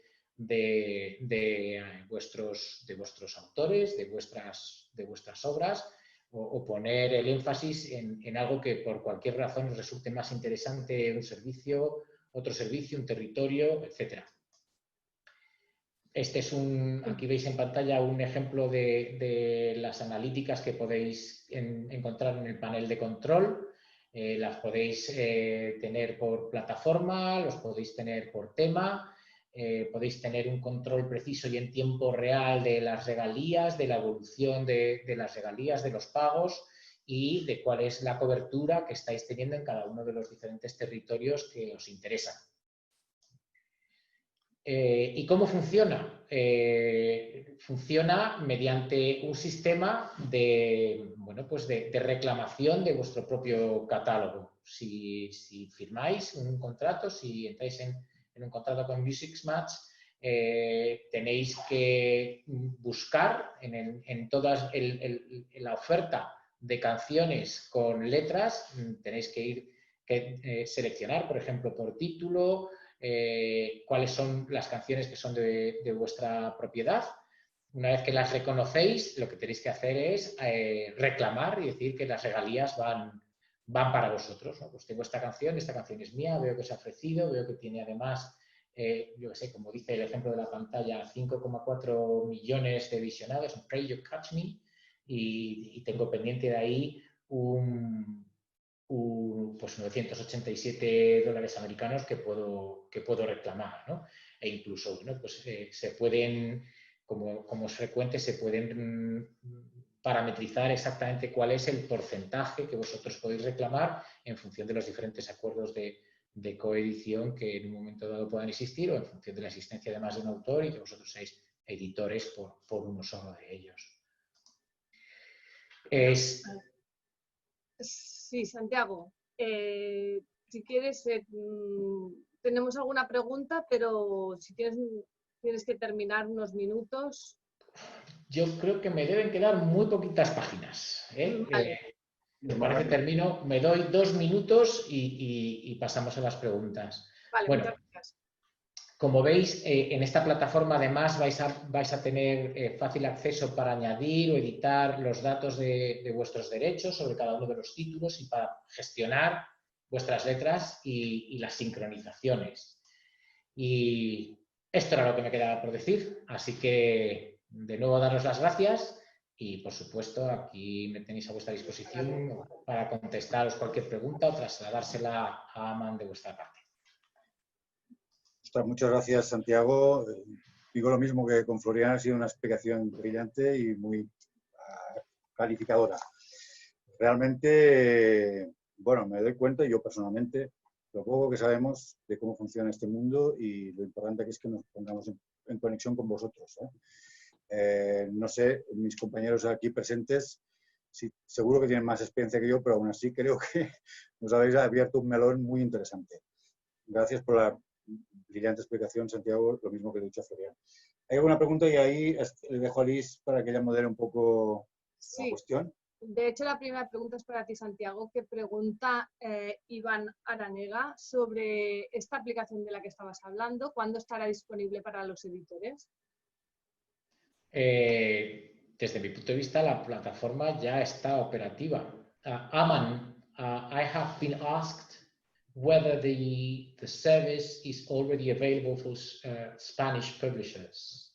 vuestros autores, de vuestras obras, o poner el énfasis en algo que por cualquier razón os resulte más interesante, un servicio, otro servicio, un territorio, etc. Este es aquí veis en pantalla un ejemplo de las analíticas que podéis encontrar en el panel de control. Las podéis tener por plataforma, los podéis tener por tema. Podéis tener un control preciso y en tiempo real de las regalías, de la evolución de las regalías, de los pagos y de cuál es la cobertura que estáis teniendo en cada uno de los diferentes territorios que os interesan. ¿Y cómo funciona? Funciona mediante un sistema de, bueno, pues de reclamación de vuestro propio catálogo. Si firmáis un contrato, si entráis en un contrato con Musicmatch, tenéis que buscar en toda la oferta de canciones con letras, tenéis que seleccionar, por ejemplo, por título, cuáles son las canciones que son de vuestra propiedad. Una vez que las reconocéis, lo que tenéis que hacer es reclamar y decir que las regalías van para vosotros, ¿no? Pues tengo esta canción es mía, veo que os ha ofrecido, veo que tiene además, yo qué sé, como dice el ejemplo de la pantalla, 5,4 millones de visionados en Pray You Catch Me, y tengo pendiente de ahí pues $987 americanos que puedo reclamar, ¿no? E incluso, bueno, pues se pueden, como es frecuente, se pueden parametrizar exactamente cuál es el porcentaje que vosotros podéis reclamar en función de los diferentes acuerdos de coedición que en un momento dado puedan existir, o en función de la existencia de más de un autor y que vosotros seáis editores por uno solo de ellos. Sí, Santiago. Si quieres, tenemos alguna pregunta, pero si tienes que terminar unos minutos. Yo creo que me deben quedar muy poquitas páginas. Vale. Me parece que termino, me doy 2 minutos y pasamos a las preguntas. Vale, bueno, muchas gracias. Como veis, en esta plataforma además vais a tener fácil acceso para añadir o editar los datos de vuestros derechos sobre cada uno de los títulos y para gestionar vuestras letras y las sincronizaciones. Y esto era lo que me quedaba por decir, así que de nuevo daros las gracias y por supuesto aquí me tenéis a vuestra disposición para contestaros cualquier pregunta o trasladársela a Aman de vuestra parte. Muchas gracias, Santiago. Digo lo mismo que con Florian, ha sido una explicación brillante y muy clarificadora. Realmente, bueno, me doy cuenta, yo personalmente, lo poco que sabemos de cómo funciona este mundo y lo importante que es que nos pongamos en conexión con vosotros, ¿eh? No sé, mis compañeros aquí presentes, sí, seguro que tienen más experiencia que yo, pero aún así creo que nos habéis abierto un melón muy interesante. Gracias por la brillante explicación, Santiago, lo mismo que he dicho a Florian. ¿Hay alguna pregunta? Y ahí le dejo a Liz para que ella modere un poco la cuestión. De hecho, la primera pregunta es para ti, Santiago, que pregunta Iván Aranega sobre esta aplicación de la que estabas hablando. ¿Cuándo estará disponible para los editores? Desde mi punto de vista, la plataforma ya está operativa. Aman, I have been asked whether the service is already available for Spanish publishers.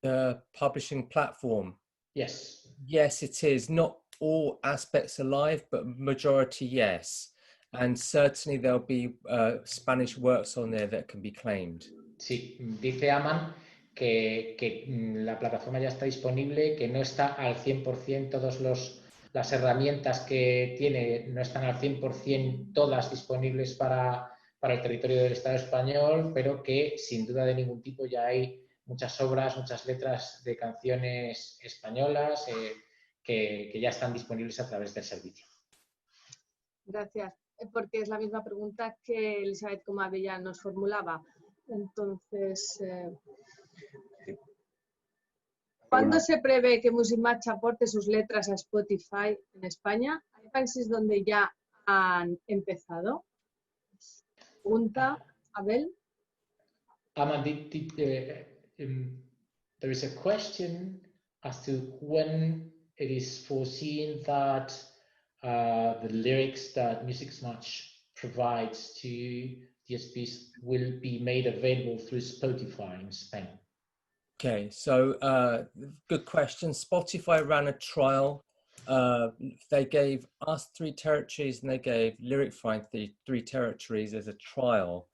The publishing platform? Yes. Yes, it is. Not all aspects are live, but majority, yes. And certainly there'll be Spanish works on there that can be claimed. Sí, dice Aman que la plataforma ya está disponible, que no está al 100%, todas las herramientas que tiene no están al 100% todas disponibles para el territorio del Estado español, pero que sin duda de ningún tipo ya hay muchas obras, muchas letras de canciones españolas que ya están disponibles a través del servicio. Gracias, porque es la misma pregunta que Elizabeth Comabella nos formulaba. Entonces, ¿cuándo se prevé que Musicmatch aporte sus letras a Spotify en España? ¿Hay países donde ya han empezado? Pregunta, Abel. There is a question as to when it is foreseen that the lyrics that Musicmatch provides to DSPs will be made available through Spotify in Spain. Okay, so good question. Spotify ran a trial. They gave us 3 territories and they gave Lyricfind 3 territories as a trial.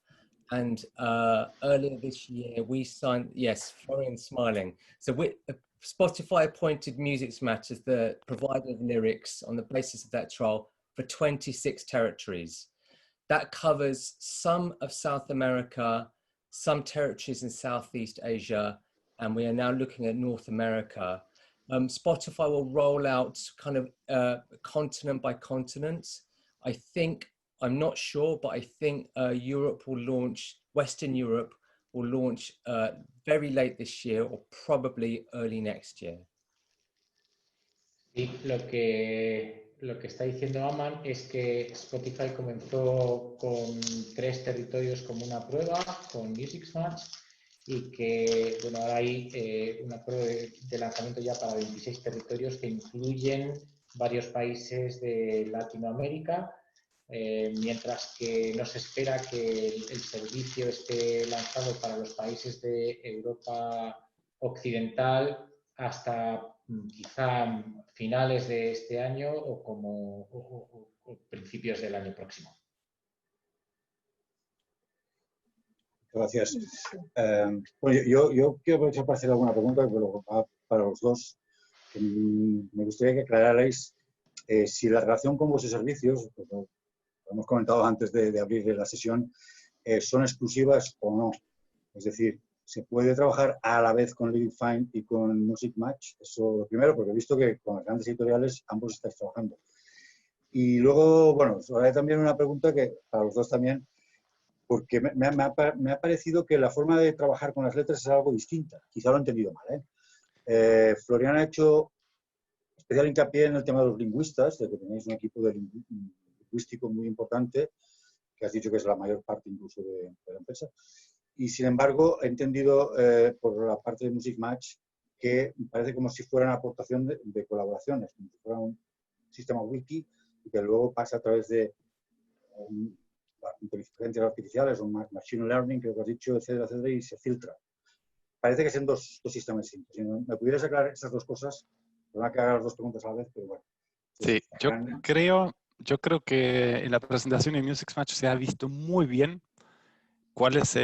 And earlier this year we signed, yes, Florian smiling. So Spotify appointed Musicmatch as the provider of lyrics on the basis of that trial for 26 territories. That covers some of South America, some territories in Southeast Asia, and we are now looking at North America. Spotify will roll out kind of continent by continent. I think, I'm not sure, but I think Europe will launch, Western Europe will launch very late this year or probably early next year. Y lo que está diciendo Aman es que Spotify comenzó con 3 territorios como una prueba, con Music Match, y que bueno, ahora hay una prueba de lanzamiento ya para 26 territorios que incluyen varios países de Latinoamérica, mientras que no se espera que el servicio esté lanzado para los países de Europa Occidental hasta quizá finales de este año o principios del año próximo. Gracias. Bueno, yo quiero aprovechar para hacer alguna pregunta para los dos. Me gustaría que aclararais si la relación con vuestros servicios, como hemos comentado antes de abrir la sesión, son exclusivas o no. Es decir, ¿se puede trabajar a la vez con Lyric Find y con Music Match? Eso lo primero, porque he visto que con las grandes editoriales ambos estáis trabajando. Y luego, bueno, hay también una pregunta que para los dos también, porque me ha parecido que la forma de trabajar con las letras es algo distinta. Quizá lo he entendido mal, Florian ha hecho especial hincapié en el tema de los lingüistas, de que tenéis un equipo lingüístico muy importante, que has dicho que es la mayor parte incluso de la empresa. Y sin embargo, he entendido por la parte de Music Match que parece como si fuera una aportación de colaboraciones, como si fuera un sistema wiki y que luego pasa a través de inteligencias artificiales o machine learning, que lo que has dicho, etcétera, etcétera, y se filtra. Parece que son dos sistemas distintos. Si me pudieras aclarar esas dos cosas, me van a quedar las dos preguntas a la vez, pero bueno. Sí, yo creo que en la presentación de Music Match se ha visto muy bien cuál es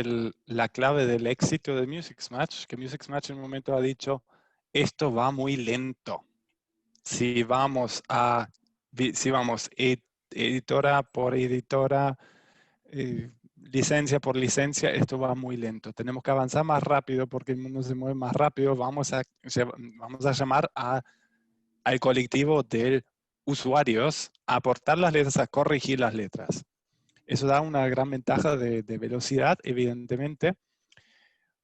la clave del éxito de Music Match, que Music Match en un momento ha dicho, esto va muy lento. Si vamos editora por editora, licencia por licencia, esto va muy lento. Tenemos que avanzar más rápido porque el mundo se mueve más rápido. Vamos a llamar al colectivo de usuarios a aportar las letras, a corregir las letras. Eso da una gran ventaja de velocidad, evidentemente.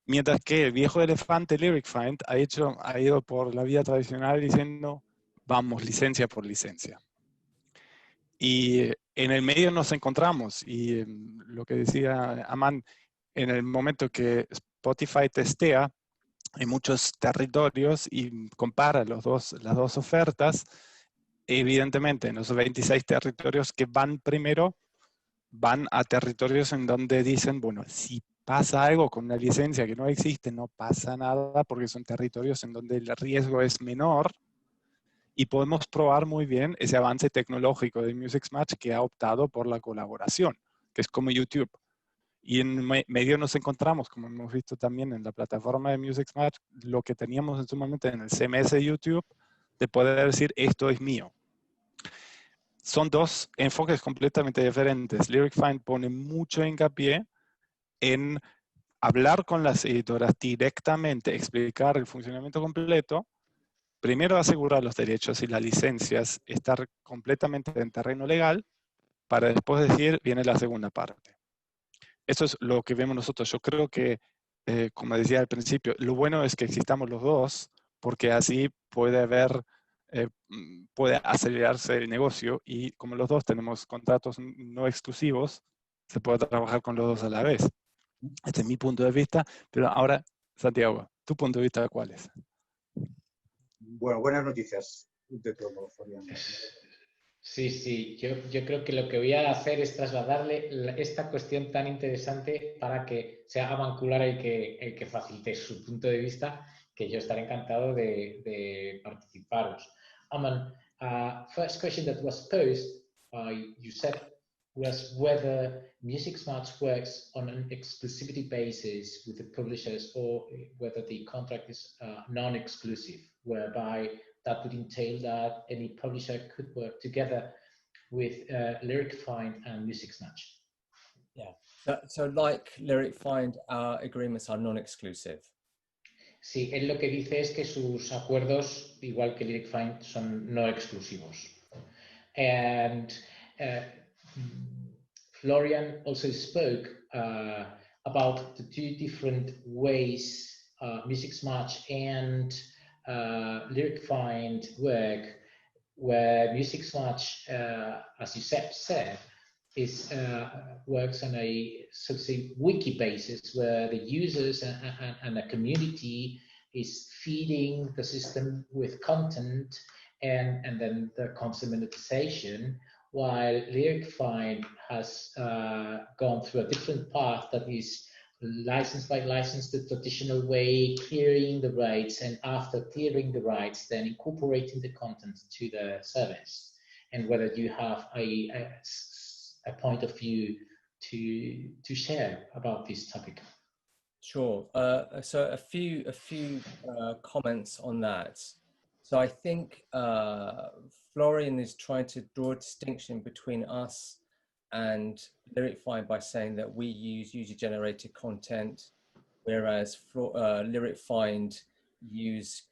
Mientras que el viejo elefante Lyric Find ha ido por la vía tradicional diciendo, vamos, licencia por licencia. Y en el medio nos encontramos. Y lo que decía Aman, en el momento que Spotify testea en muchos territorios y compara las dos ofertas, evidentemente en los 26 territorios que van primero, van a territorios en donde dicen, bueno, si pasa algo con una licencia que no existe, no pasa nada porque son territorios en donde el riesgo es menor y podemos probar muy bien ese avance tecnológico de Music Match que ha optado por la colaboración, que es como YouTube. Y en medio nos encontramos, como hemos visto también en la plataforma de Music Match, lo que teníamos en su momento en el CMS de YouTube, de poder decir, esto es mío. Son dos enfoques completamente diferentes. Lyric Find pone mucho hincapié en hablar con las editoras directamente, explicar el funcionamiento completo, primero asegurar los derechos y las licencias, estar completamente en terreno legal, para después decir, viene la segunda parte. Eso es lo que vemos nosotros. Yo creo que, como decía al principio, lo bueno es que existamos los dos, porque así puede acelerarse el negocio y como los dos tenemos contratos no exclusivos, se puede trabajar con los dos a la vez. Este es mi punto de vista, pero ahora, Santiago, ¿tu punto de vista cuál es? Bueno, buenas noticias de todo modo, Florian. Sí, yo creo que lo que voy a hacer es trasladarle esta cuestión tan interesante para que sea Amancular el que facilite su punto de vista, que yo estaré encantado de participaros. Aman, first question that was posed by Josep was whether Music Match works on an exclusivity basis with the publishers or whether the contract is non-exclusive, whereby that would entail that any publisher could work together with Lyric Find and Music Match. Yeah, So like Lyric Find, our agreements are non-exclusive. Sí, él lo que dice es que sus acuerdos, igual que Lyric Find, son no exclusivos. And Florian also spoke about the two different ways Music Match and Lyric Find work, where Music Match, as Giuseppe said, works on a sort of wiki basis where the users and a community is feeding the system with content and then the constant monetization, while Lyric Find has gone through a different path that is license by license, the traditional way, clearing the rights, and after clearing the rights, then incorporating the content to the service. And whether you have a point of view to share about this topic. Sure. So a few comments on that. So I think Florian is trying to draw a distinction between us and Lyric Find by saying that we use user-generated content, whereas Lyric Find use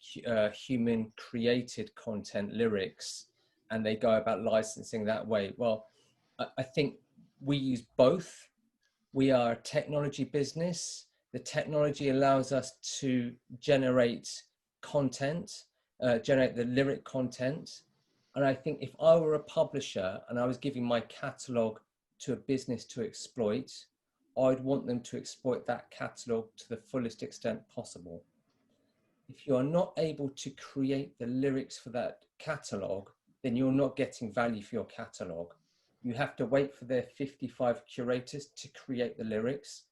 human-created content, lyrics, and they go about licensing that way. Well, I think we use both. We are a technology business. The technology allows us to generate content, generate the lyric content. And I think if I were a publisher and I was giving my catalog to a business to exploit, I'd want them to exploit that catalog to the fullest extent possible. If you are not able to create the lyrics for that catalog, then you're not getting value for your catalog. You have to wait for their 55 curators to create the lyrics.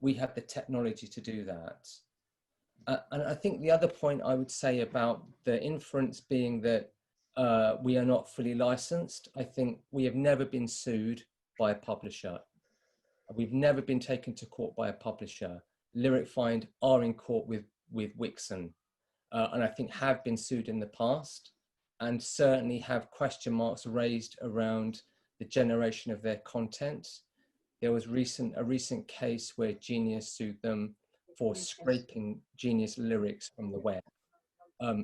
We have the technology to do that. And I think the other point I would say about the inference being that we are not fully licensed, I think we have never been sued by a publisher. We've never been taken to court by a publisher. Lyric Find are in court with Wixen, and I think have been sued in the past, and certainly have question marks raised around the generation of their content. There was a recent case where Genius sued them for scraping Genius lyrics from the web.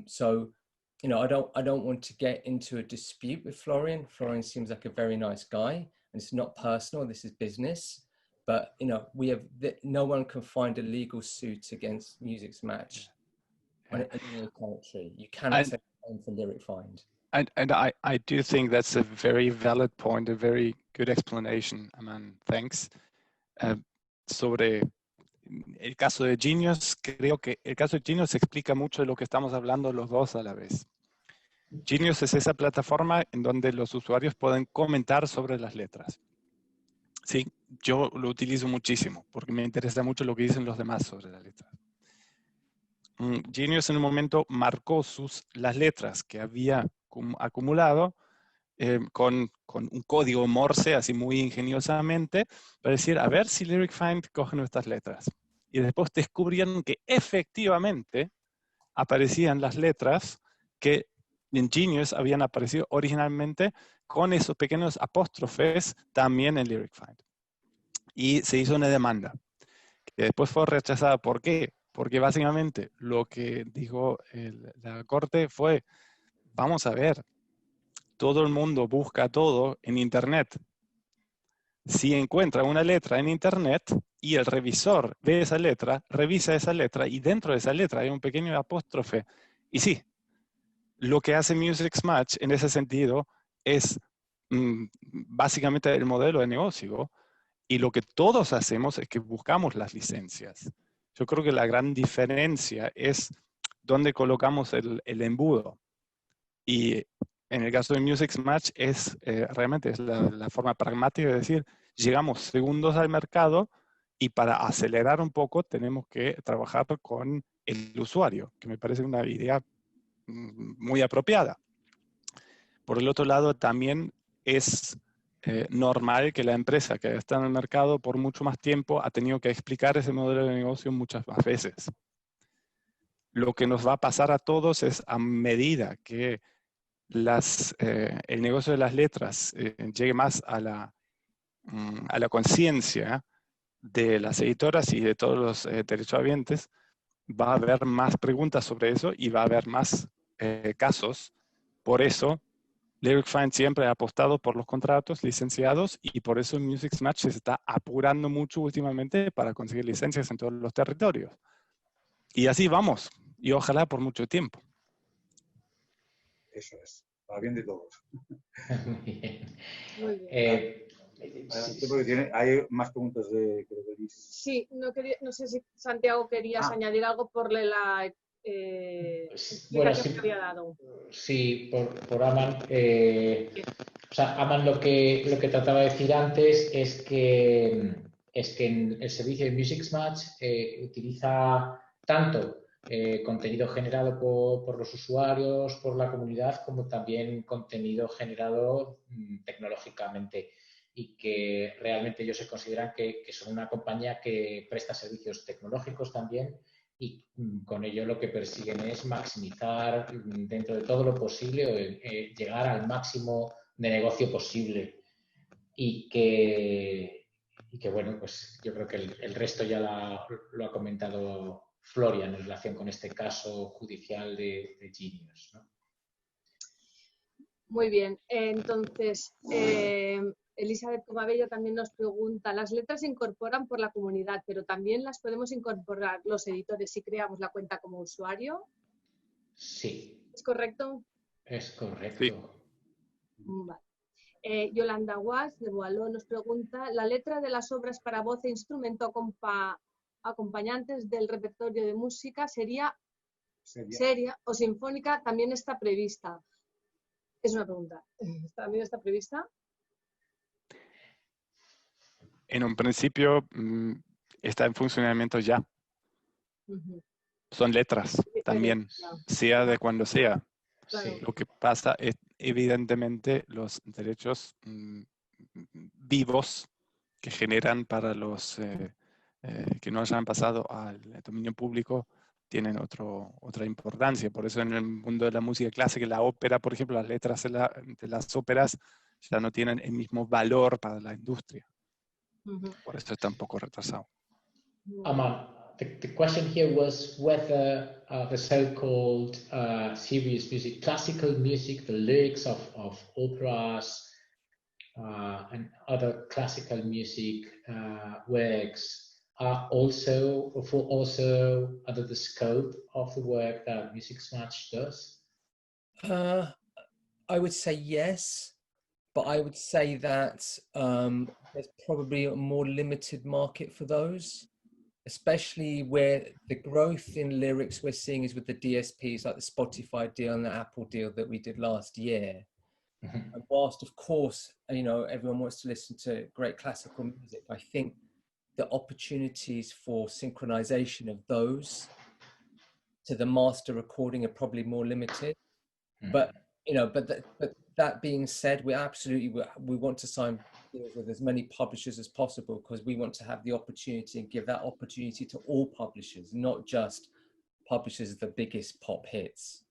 So, you know, I don't want to get into a dispute with Florian. Florian seems like a very nice guy, and it's not personal. This is business. But you know, no one can find a legal suit against Music Match on any country. You cannot say the same for Lyric Find. And I do think that's a very valid point, a very good explanation, Aman. Thanks. Sobre el caso de Genius, creo que el caso de Genius explica mucho de lo que estamos hablando los dos a la vez. Genius es esa plataforma en donde los usuarios pueden comentar sobre las letras. Sí, yo lo utilizo muchísimo porque me interesa mucho lo que dicen los demás sobre las letras. Genius en un momento marcó las letras que había acumulado con un código Morse, así muy ingeniosamente, para decir, a ver si Lyric Find coge nuestras letras. Y después descubrieron que efectivamente aparecían las letras que en Genius habían aparecido originalmente con esos pequeños apóstrofes también en Lyric Find. Y se hizo una demanda, que después fue rechazada. ¿Por qué? Porque básicamente lo que dijo la corte fue, vamos a ver, todo el mundo busca todo en Internet. Si encuentra una letra en Internet y el revisor ve esa letra, revisa esa letra y dentro de esa letra hay un pequeño apóstrofe. Y sí, lo que hace Music Match en ese sentido es básicamente el modelo de negocio, y lo que todos hacemos es que buscamos las licencias. Yo creo que la gran diferencia es dónde colocamos el embudo. Y en el caso de Music Match realmente es la forma pragmática de decir, llegamos segundos al mercado y para acelerar un poco tenemos que trabajar con el usuario, que me parece una idea muy apropiada. Por el otro lado, también es normal que la empresa que está en el mercado por mucho más tiempo ha tenido que explicar ese modelo de negocio muchas más veces. Lo que nos va a pasar a todos es, a medida que el negocio de las letras llegue más a la conciencia de las editoras y de todos los derechohabientes, va a haber más preguntas sobre eso y va a haber más casos. Por eso, Lyric Find siempre ha apostado por los contratos licenciados y por eso Music Match se está apurando mucho últimamente para conseguir licencias en todos los territorios. Y así vamos, y ojalá por mucho tiempo. Eso es, para bien de todos. Muy bien. Muy bien. Sí, porque hay más preguntas de Luis. Sí, no sé si Santiago querías añadir algo por la explicación que había dado. Sí, por Aman. O sea, Aman lo que trataba de decir antes es que en el servicio de Music Match utiliza tanto contenido generado por los usuarios, por la comunidad, como también contenido generado tecnológicamente, y que realmente ellos se consideran que son una compañía que presta servicios tecnológicos también, y con ello lo que persiguen es maximizar dentro de todo lo posible, llegar al máximo de negocio posible, y que bueno, pues yo creo que el resto ya lo ha comentado Florian en relación con este caso judicial de Genius, ¿no? Muy bien, entonces Elizabeth Comabello también nos pregunta, las letras se incorporan por la comunidad, pero también las podemos incorporar los editores si creamos la cuenta como usuario. Sí. ¿Es correcto? Es correcto. Sí. Vale. Yolanda Guas de Boaló nos pregunta, ¿la letra de las obras para voz e instrumento acompañantes del repertorio de música seria o sinfónica también está prevista? Es una pregunta. ¿También está prevista? En un principio está en funcionamiento ya. Son letras también, sea de cuando sea. Claro. Lo que pasa es, evidentemente, los derechos vivos que generan para los que no hayan pasado al dominio público tienen otra importancia. Por eso en el mundo de la música clásica, la ópera, por ejemplo, las letras de las óperas ya no tienen el mismo valor para la industria. Por eso está un poco retrasado. Aman, the question here was whether the so-called serious music, classical music, the lyrics of operas and other classical music works are also under the scope of the work that Music Match does? I would say yes, but I would say that there's probably a more limited market for those, especially where the growth in lyrics we're seeing is with the DSPs, like the Spotify deal and the Apple deal that we did last year. And whilst, of course, you know, everyone wants to listen to great classical music, I think the opportunities for synchronization of those to the master recording are probably more limited. But you know, but that being said, we want to sign deals with as many publishers as possible, because we want to have the opportunity and give that opportunity to all publishers, not just publishers of the biggest pop hits.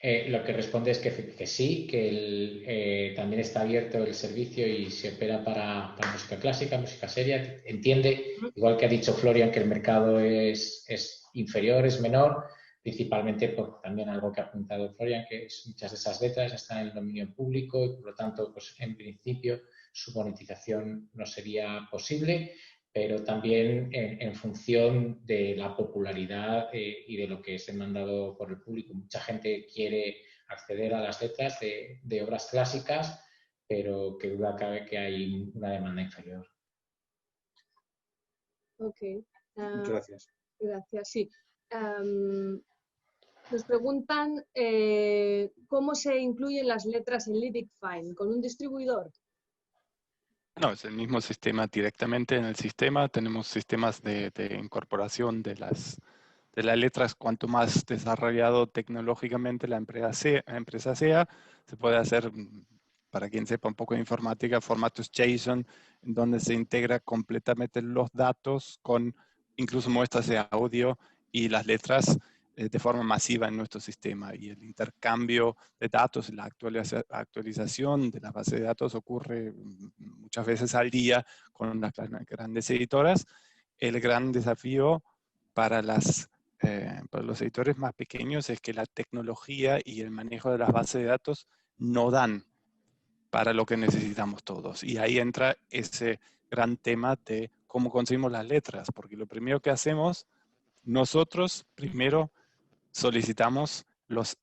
Lo que responde es que sí, que también está abierto el servicio y se opera para música clásica, música seria. Entiende, igual que ha dicho Florian, que el mercado es inferior, es menor, principalmente por también algo que ha apuntado Florian, que es muchas de esas letras están en el dominio público y por lo tanto, pues en principio su monetización no sería posible, pero también en función de la popularidad y de lo que es demandado por el público. Mucha gente quiere acceder a las letras de obras clásicas, pero que duda cabe que hay una demanda inferior. Ok. Muchas gracias. Gracias, sí. Nos preguntan cómo se incluyen las letras en Lyric Find, ¿con un distribuidor? No, es el mismo sistema directamente en el sistema. Tenemos sistemas de incorporación de las letras. Cuanto más desarrollado tecnológicamente la empresa sea, se puede hacer, para quien sepa un poco de informática, formatos JSON, en donde se integra completamente los datos con incluso muestras de audio y las letras de forma masiva en nuestro sistema, y el intercambio de datos, la actualización de la base de datos ocurre muchas veces al día con las grandes editoras. El gran desafío para los editores más pequeños es que la tecnología y el manejo de las bases de datos no dan para lo que necesitamos todos. Y ahí entra ese gran tema de cómo conseguimos las letras, porque lo primero que hacemos, nosotros primero solicitamos los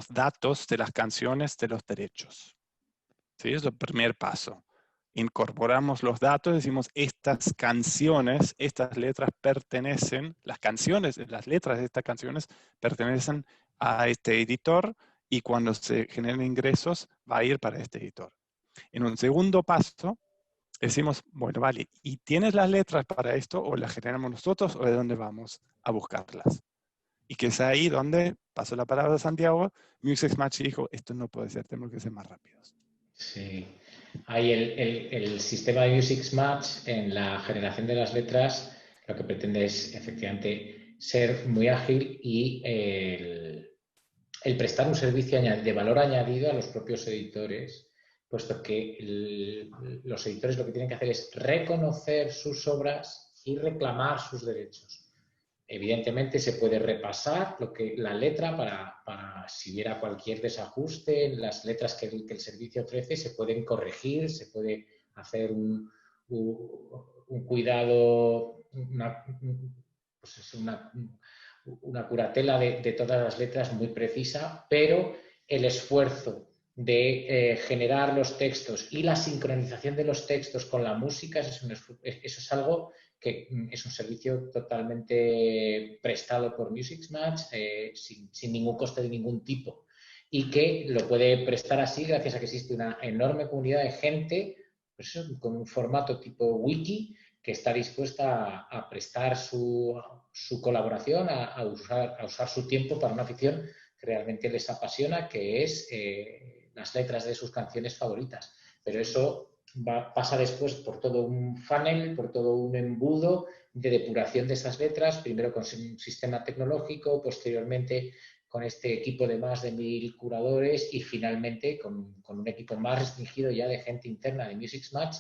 datos de las canciones de los derechos. ¿Sí? Es el primer paso. Incorporamos los datos, decimos estas canciones, estas letras pertenecen, las letras de estas canciones pertenecen a este editor, y cuando se generen ingresos va a ir para este editor. En un segundo paso decimos, bueno, vale, ¿y tienes las letras para esto o las generamos nosotros o de dónde vamos a buscarlas? Y que es ahí donde, pasó la palabra a Santiago, Music Match dijo, esto no puede ser, tenemos que ser más rápidos. Sí, ahí el sistema de Music Match en la generación de las letras lo que pretende es efectivamente ser muy ágil y el prestar un servicio de valor añadido a los propios editores, puesto que los editores lo que tienen que hacer es reconocer sus obras y reclamar sus derechos. Evidentemente se puede repasar la letra para si hubiera cualquier desajuste en las letras que el servicio ofrece, se pueden corregir, se puede hacer un cuidado, una curatela de todas las letras muy precisa, pero el esfuerzo de generar los textos y la sincronización de los textos con la música, eso es algo que es un servicio totalmente prestado por Music Match, sin ningún coste de ningún tipo, y que lo puede prestar así gracias a que existe una enorme comunidad de gente, pues eso, con un formato tipo wiki, que está dispuesta a prestar su colaboración, a usar su tiempo para una afición que realmente les apasiona, que es las letras de sus canciones favoritas. Pero eso pasa después por todo un funnel, por todo un embudo de depuración de esas letras, primero con un sistema tecnológico, posteriormente con este equipo de más de 1000 curadores y finalmente con un equipo más restringido ya de gente interna de Music Match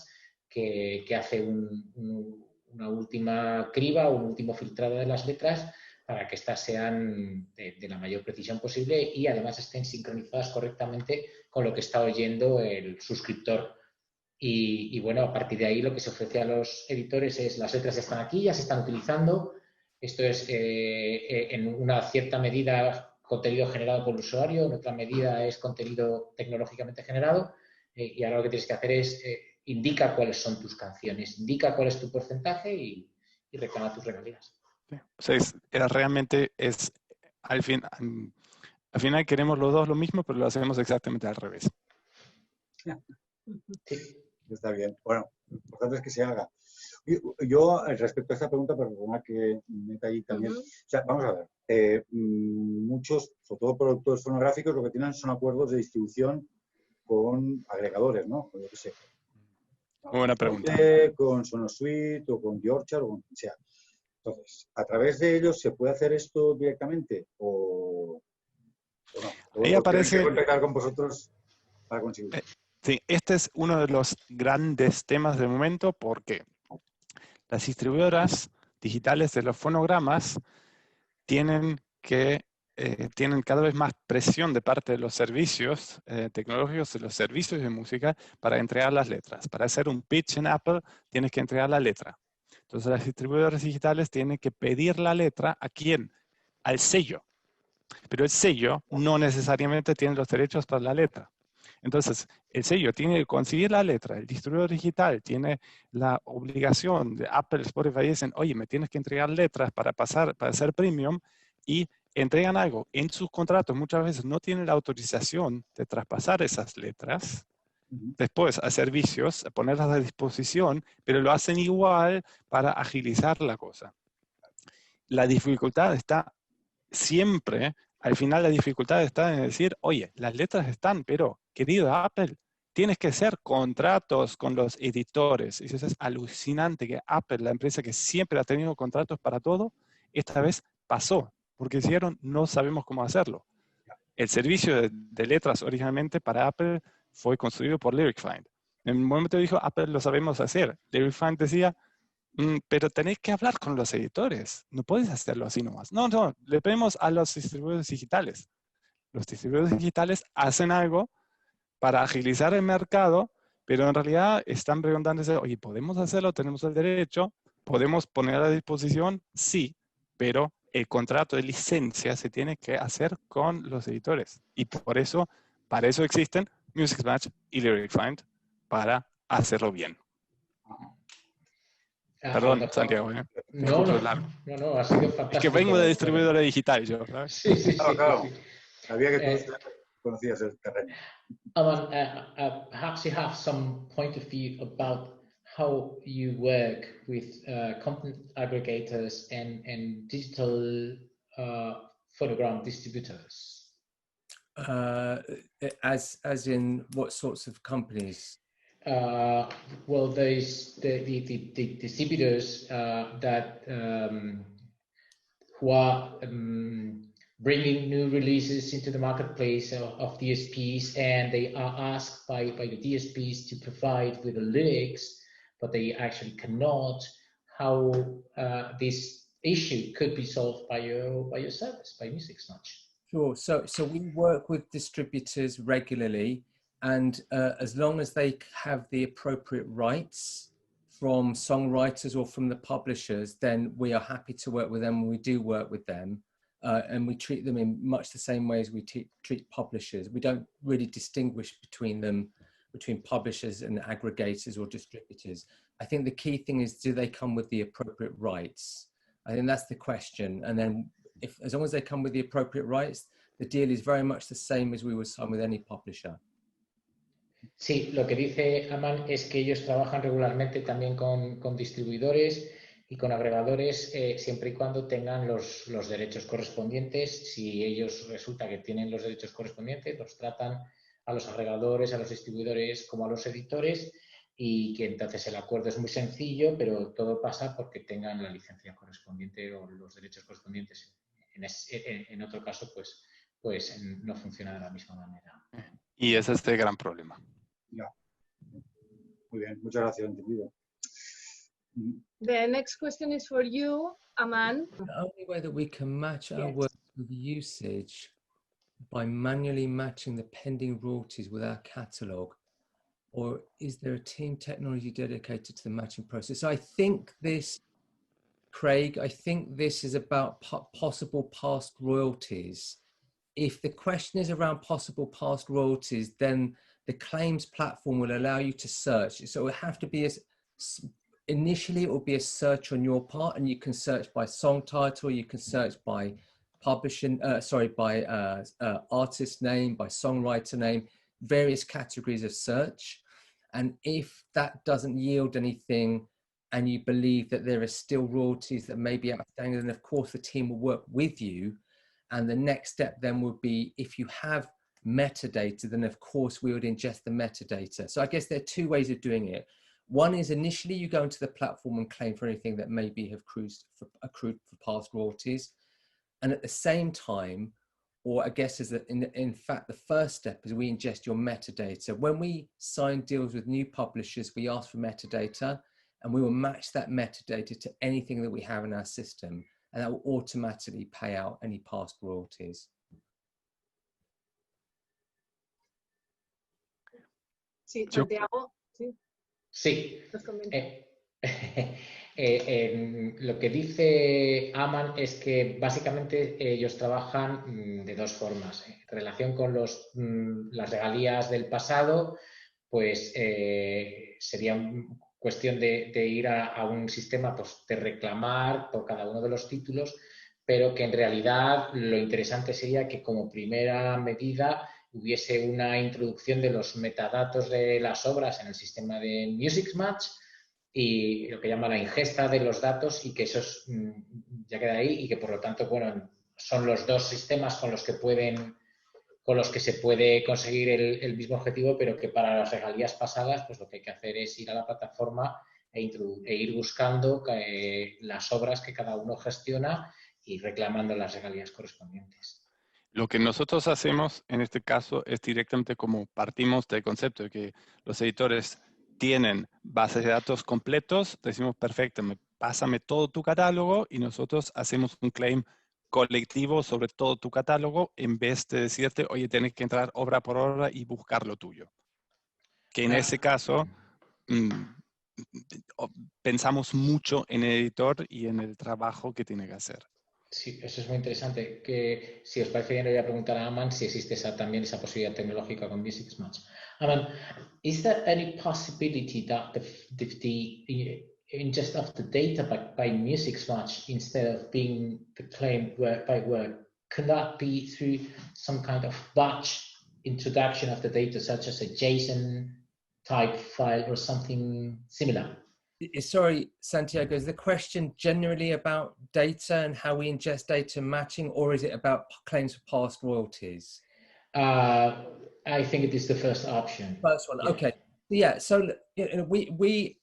que hace una última criba, un último filtrado de las letras para que éstas sean de la mayor precisión posible y además estén sincronizadas correctamente con lo que está oyendo el suscriptor. Y bueno, a partir de ahí lo que se ofrece a los editores es las letras están aquí, ya se están utilizando. Esto es en una cierta medida contenido generado por el usuario, en otra medida es contenido tecnológicamente generado. Y ahora lo que tienes que hacer es indica cuáles son tus canciones, indica cuál es tu porcentaje y reclama tus regalías. O sea, realmente es, al final queremos los dos lo mismo, pero lo hacemos exactamente al revés. Sí. Está bien. Bueno, lo importante es que se haga. Yo, respecto a esta pregunta, perdona que me meta ahí también. O sea, vamos a ver. Muchos, sobre todo productores fonográficos, lo que tienen son acuerdos de distribución con agregadores, ¿no? Yo qué sé. Muy buena pregunta. Con Sonosuite o con Yorkshire o con quien sea. Entonces, ¿a través de ellos se puede hacer esto directamente? ¿O no? Ahí aparece... ¿Tienen que contactar con vosotros para conseguirlo? Sí, este es uno de los grandes temas del momento porque las distribuidoras digitales de los fonogramas tienen cada vez más presión de parte de los servicios tecnológicos, de los servicios de música, para entregar las letras. Para hacer un pitch en Apple tienes que entregar la letra. Entonces las distribuidoras digitales tienen que pedir la letra ¿a quién? Al sello. Pero el sello no necesariamente tiene los derechos para la letra. Entonces, el sello tiene que conseguir la letra, el distribuidor digital tiene la obligación de Apple, Spotify, dicen, oye, me tienes que entregar letras para ser premium, y entregan algo. En sus contratos muchas veces no tienen la autorización de traspasar esas letras, después a servicios, a ponerlas a disposición, pero lo hacen igual para agilizar la cosa. La dificultad está siempre... Al final la dificultad está en decir, oye, las letras están, pero, querido Apple, tienes que hacer contratos con los editores. Y eso es alucinante que Apple, la empresa que siempre ha tenido contratos para todo, esta vez pasó, porque dijeron, no sabemos cómo hacerlo. El servicio de letras originalmente para Apple fue construido por LyricFind. En un momento dijo, Apple lo sabemos hacer. LyricFind decía, pero tenéis que hablar con los editores, no puedes hacerlo así nomás. No, le pedimos a los distribuidores digitales. Los distribuidores digitales hacen algo para agilizar el mercado, pero en realidad están preguntándose, oye, ¿podemos hacerlo? ¿Tenemos el derecho? ¿Podemos poner a disposición? Sí, pero el contrato de licencia se tiene que hacer con los editores. Y por eso, para eso existen Music Match y LyricFind, para hacerlo bien. Perdón, Santiago. No, ha sido fantástico. Es que vengo de distribuidora digital yo, ¿sabes? Sí. Claro. Sabía que tú conocías el terreno. Aman, perhaps you have some point of view about how you work with content aggregators and digital phonogram distributors. As in what sorts of companies? Well, there's the distributors that who are bringing new releases into the marketplace of DSPs, and they are asked by the DSPs to provide with the lyrics, but they actually cannot. How this issue could be solved by your service, by Music Match? Sure. So we work with distributors regularly, and as long as they have the appropriate rights from songwriters or from the publishers, then we are happy to work with them, and we do work with them. And we treat them in much the same way as we treat publishers. We don't really distinguish between them, between publishers and aggregators or distributors. I think the key thing is, do they come with the appropriate rights? I think that's the question. And then as long as they come with the appropriate rights, the deal is very much the same as we would sign with any publisher. Sí, lo que dice Aman es que ellos trabajan regularmente también con distribuidores y con agregadores, siempre y cuando tengan los derechos correspondientes. Si ellos resulta que tienen los derechos correspondientes, los tratan a los agregadores, a los distribuidores como a los editores, y que entonces el acuerdo es muy sencillo, pero todo pasa porque tengan la licencia correspondiente o los derechos correspondientes. En otro caso, pues no funciona de la misma manera. Y ese es el gran problema. Ya. Muy bien, muchas gracias, entendido. The next question is for you, Aman. The only way that we can match our work with usage by manually matching the pending royalties with our catalogue, or is there a team technology dedicated to the matching process? So I think this, Craig, I think this is about possible past royalties. If the question is around possible past royalties, then the claims platform will allow you to search. So it will have to be initially, it will be a search on your part, and you can search by song title, you can search by publishing, by artist name, by songwriter name, various categories of search. And if that doesn't yield anything, and you believe that there are still royalties that may be outstanding, then of course the team will work with you. And the next step then would be, if you have metadata, then of course we would ingest the metadata. So I guess there are two ways of doing it. One is initially you go into the platform and claim for anything that maybe have accrued for past royalties. And at the same time, or I guess is that in fact, the first step is we ingest your metadata. When we sign deals with new publishers, we ask for metadata, and we will match that metadata to anything that we have in our system. And that will automatically pay out any past royalties. Sí, Santiago. Sí. Lo que dice Aman es que básicamente ellos trabajan de dos formas. En relación con las regalías del pasado, pues sería cuestión de ir a un sistema, pues, de reclamar por cada uno de los títulos, pero que en realidad lo interesante sería que como primera medida hubiese una introducción de los metadatos de las obras en el sistema de Music Match y lo que llama la ingesta de los datos, y que esos ya queda ahí, y que por lo tanto, bueno, son los dos sistemas con los que se puede conseguir el mismo objetivo, pero que para las regalías pasadas, pues lo que hay que hacer es ir a la plataforma e ir buscando las obras que cada uno gestiona y reclamando las regalías correspondientes. Lo que nosotros hacemos en este caso es directamente como partimos del concepto de que los editores tienen bases de datos completos, decimos, perfecto, pásame todo tu catálogo y nosotros hacemos un claim colectivo sobre todo tu catálogo en vez de decirte, oye, tienes que entrar obra por obra y buscar lo tuyo. Que en ese caso pensamos mucho en el editor y en el trabajo que tiene que hacer. Sí, eso es muy interesante. Que si os parece bien, le voy a preguntar a Aman si existe también esa posibilidad tecnológica con Music Match. Aman, is there any possibility that the ingest of the data by Music Match, instead of being claimed word by word, can that be through some kind of batch introduction of the data, such as a JSON type file or something similar? Sorry, Santiago, is the question generally about data and how we ingest data matching, or is it about claims for past royalties? I think it is the first option. First one, yeah. Okay. Yeah, so we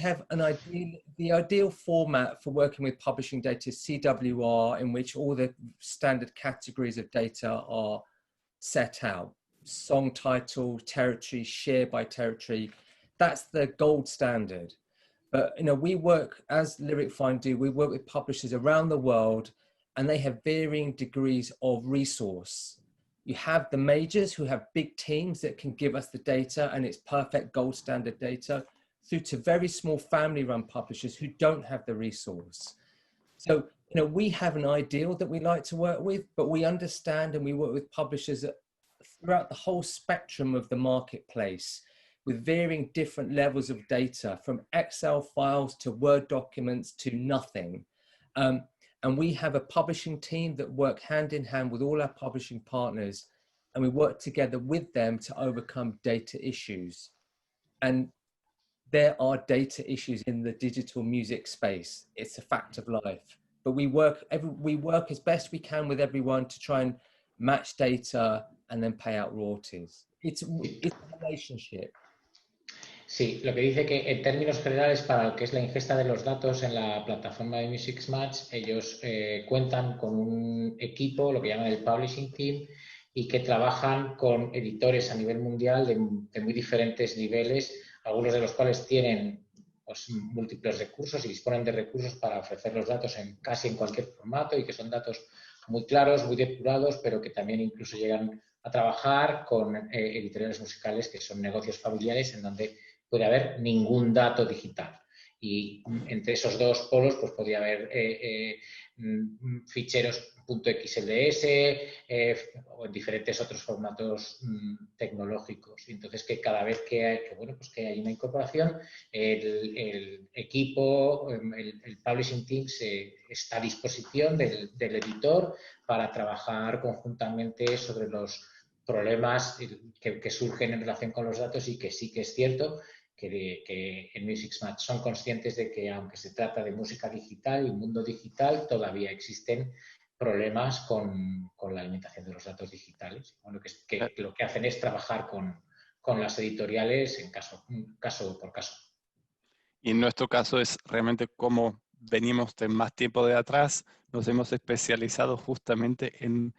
have an ideal, the ideal format for working with publishing data is CWR, in which all the standard categories of data are set out. Song title, territory, share by territory. That's the gold standard. But we work, as Lyric Find do, we work with publishers around the world, and they have varying degrees of resource. You have the majors who have big teams that can give us the data, and it's perfect gold standard data, through to very small family-run publishers who don't have the resource. So, we have an ideal that we like to work with, but we understand and we work with publishers throughout the whole spectrum of the marketplace, with varying different levels of data, from Excel files to Word documents to nothing. And we have a publishing team that work hand in hand with all our publishing partners, and we work together with them to overcome data issues. And there are data issues in the digital music space. It's a fact of life. But we work as best we can with everyone to try and match data and then pay out royalties. It's a relationship. Sí, lo que dice que en términos generales para lo que es la ingesta de los datos en la plataforma de Music Match, ellos cuentan con un equipo, lo que llaman el Publishing Team, y que trabajan con editores a nivel mundial de muy diferentes niveles, algunos de los cuales tienen pues, múltiples recursos y disponen de recursos para ofrecer los datos casi en cualquier formato, y que son datos muy claros, muy depurados, pero que también incluso llegan a trabajar con editoriales musicales que son negocios familiares en donde puede haber ningún dato digital. Y entre esos dos polos pues podría haber ficheros .xls o en diferentes otros formatos tecnológicos. Entonces, que cada vez que hay una incorporación, el equipo, el publishing team está a disposición del editor para trabajar conjuntamente sobre los problemas que surgen en relación con los datos, y que sí que es cierto que en Music Match son conscientes de que, aunque se trata de música digital y mundo digital, todavía existen problemas con la alimentación de los datos digitales. Bueno, que lo que hacen es trabajar con las editoriales en caso por caso. Y en nuestro caso es realmente como venimos de más tiempo de atrás, nos hemos especializado justamente en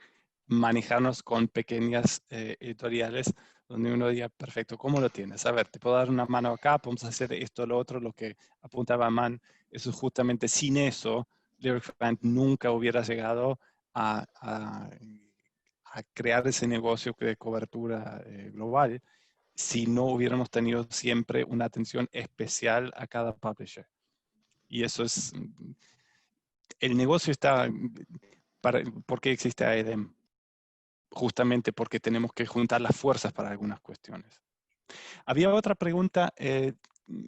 manejarnos con pequeñas editoriales donde uno diga, perfecto, ¿cómo lo tienes? A ver, te puedo dar una mano acá, podemos hacer esto, lo otro, lo que apuntaba Man. Eso es justamente, sin eso, Lyric Find nunca hubiera llegado a crear ese negocio de cobertura global si no hubiéramos tenido siempre una atención especial a cada publisher. Y eso es, el negocio está, ¿por qué existe AEDEM? Justamente porque tenemos que juntar las fuerzas para algunas cuestiones. Había otra pregunta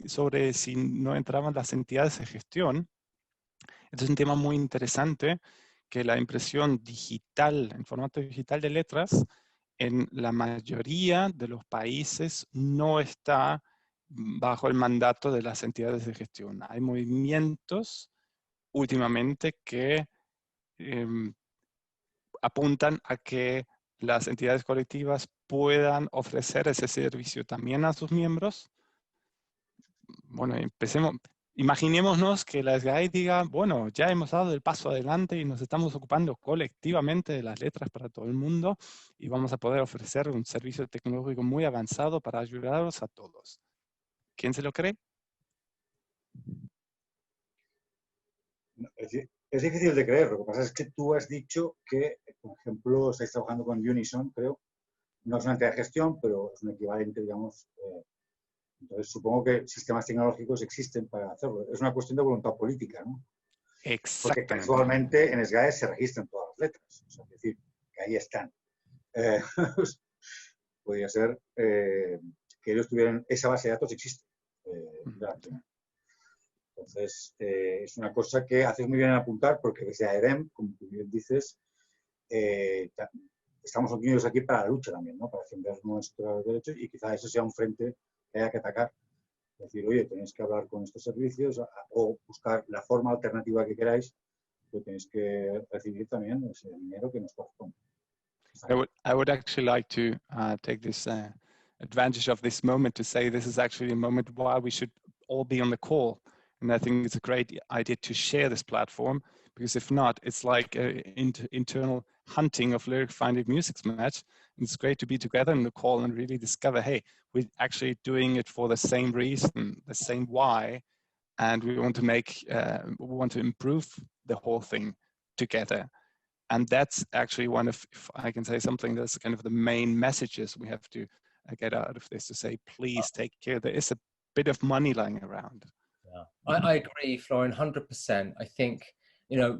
sobre si no entraban las entidades de gestión. Este es un tema muy interesante, que la impresión digital, en formato digital de letras, en la mayoría de los países no está bajo el mandato de las entidades de gestión. Hay movimientos últimamente que apuntan a que las entidades colectivas puedan ofrecer ese servicio también a sus miembros, bueno, imaginémonos que la SGAE diga, bueno, ya hemos dado el paso adelante y nos estamos ocupando colectivamente de las letras para todo el mundo y vamos a poder ofrecer un servicio tecnológico muy avanzado para ayudaros a todos. ¿Quién se lo cree? Es difícil de creer. Lo que pasa es que tú has dicho que, por ejemplo, estáis trabajando con Unison, creo. No es una entidad de gestión, pero es un equivalente, digamos. Entonces, supongo que sistemas tecnológicos existen para hacerlo. Es una cuestión de voluntad política, ¿no? Porque casualmente en SGAE se registran todas las letras. O sea, es decir, que ahí están. Podría ser que ellos tuvieran esa base de datos, existe. Entonces, es una cosa que haces muy bien en apuntar porque desde AEDEM, como tú bien dices, estamos unidos aquí para la lucha también, ¿no? Para defender nuestros derechos y quizá eso sea un frente que haya que atacar. Es decir, oye, tenéis que hablar con estos servicios o buscar la forma alternativa que queráis, pero tenéis que recibir también ese dinero que nos corresponde. I would actually like to take this advantage of this moment to say this is actually a moment why we should all be on the call. And I think it's a great idea to share this platform, because if not, it's like internal hunting of Lyric Finder Music Match. And it's great to be together in the call and really discover, hey, we're actually doing it for the same reason, the same why, and we want to we want to improve the whole thing together. And that's actually one of, if I can say something, that's kind of the main messages we have to get out of this, to say, please take care. There is a bit of money lying around. Yeah. I agree, Florian, 100%. I think, you know,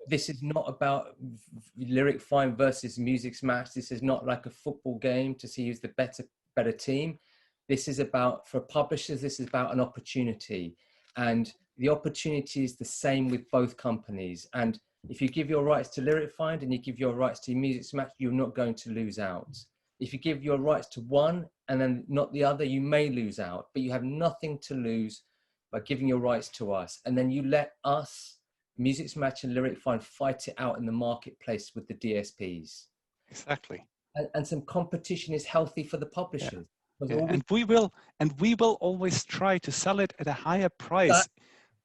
this is not about Lyric Find versus Music Match. This is not like a football game to see who's the better team. This is about, for publishers, this is about an opportunity. And the opportunity is the same with both companies. And if you give your rights to Lyric Find and you give your rights to Music Match, you're not going to lose out. If you give your rights to one and then not the other, you may lose out, but you have nothing to lose by giving your rights to us. And then you let us, Music Match and Lyric Find, fight it out in the marketplace with the DSPs. Exactly. And some competition is healthy for the publishers. Yeah. Yeah. And we will always try to sell it at a higher price.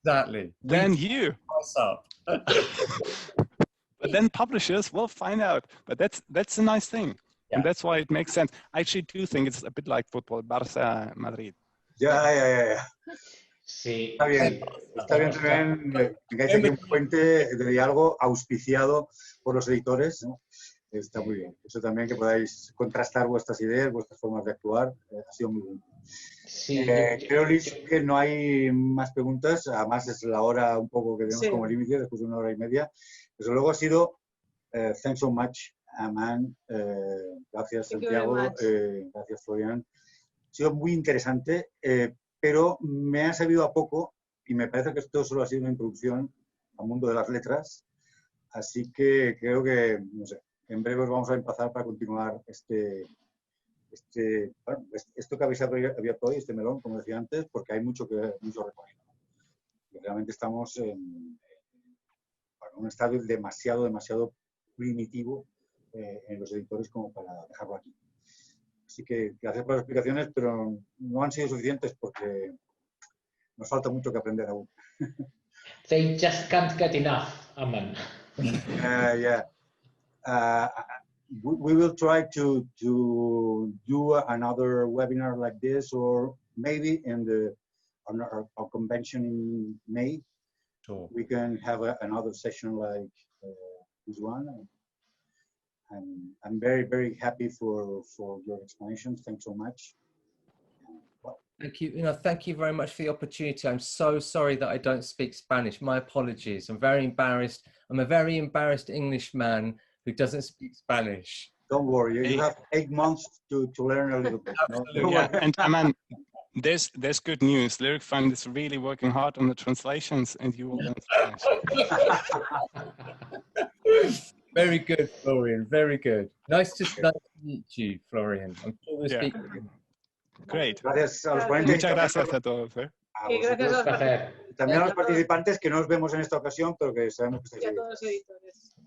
Exactly. Than you. Up. But then publishers will find out. But that's a nice thing. Yeah. And that's why it makes sense. I actually do think it's a bit like football, Barça, Madrid. Yeah. Sí. Está bien también tengáis aquí un puente de diálogo auspiciado por los editores, ¿no? Está muy bien. Eso también, que podáis contrastar vuestras ideas, vuestras formas de actuar, ha sido muy bien. Sí, creo, Luis, que no hay más preguntas. Además, es la hora un poco que tenemos como límite, después de 1 hora y media. Desde luego ha sido, thanks so much, Aman. Gracias, Santiago. Gracias, Florian. Ha sido muy interesante, pero me ha servido a poco y me parece que esto solo ha sido una introducción al mundo de las letras. Así que creo que, no sé, en breve vamos a empezar para continuar bueno, esto que habéis abierto hoy, este melón, como decía antes, porque hay mucho recorrido. Y realmente estamos en un estadio demasiado primitivo en los editores como para dejarlo aquí. Así que gracias por las explicaciones, pero no han sido suficientes porque nos falta mucho que aprender aún. They just can't get enough, Aman. Yeah. We will try to do another webinar like this, or maybe on our convention in May. Sure. We can have another session like this one. And I'm very happy for your explanations. Thanks so much. Well, thank you. Thank you very much for the opportunity. I'm so sorry that I don't speak Spanish. My apologies. I'm very embarrassed. I'm a very embarrassed Englishman who doesn't speak Spanish. Don't worry. You have 8 months to learn a little bit. No? Yeah. And Aman, there's good news. Lyric Find is really working hard on the translations, and you will learn Spanish. Very good, Florian. Very good. Nice to meet you, Florian. I'm sure we'll speak again. Great. Gracias a los ponentes. Muchas gracias a todos. También a los participantes que no nos vemos en esta ocasión, pero que sabemos que estáis ahí.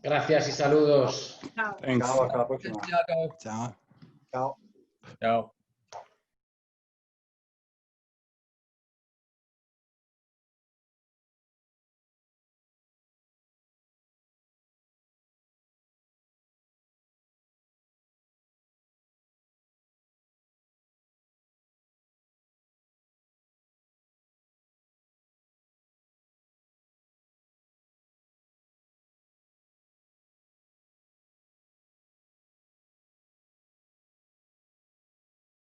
Gracias y saludos. Chao. Chao, hasta la próxima. Chao. Chao. Chao.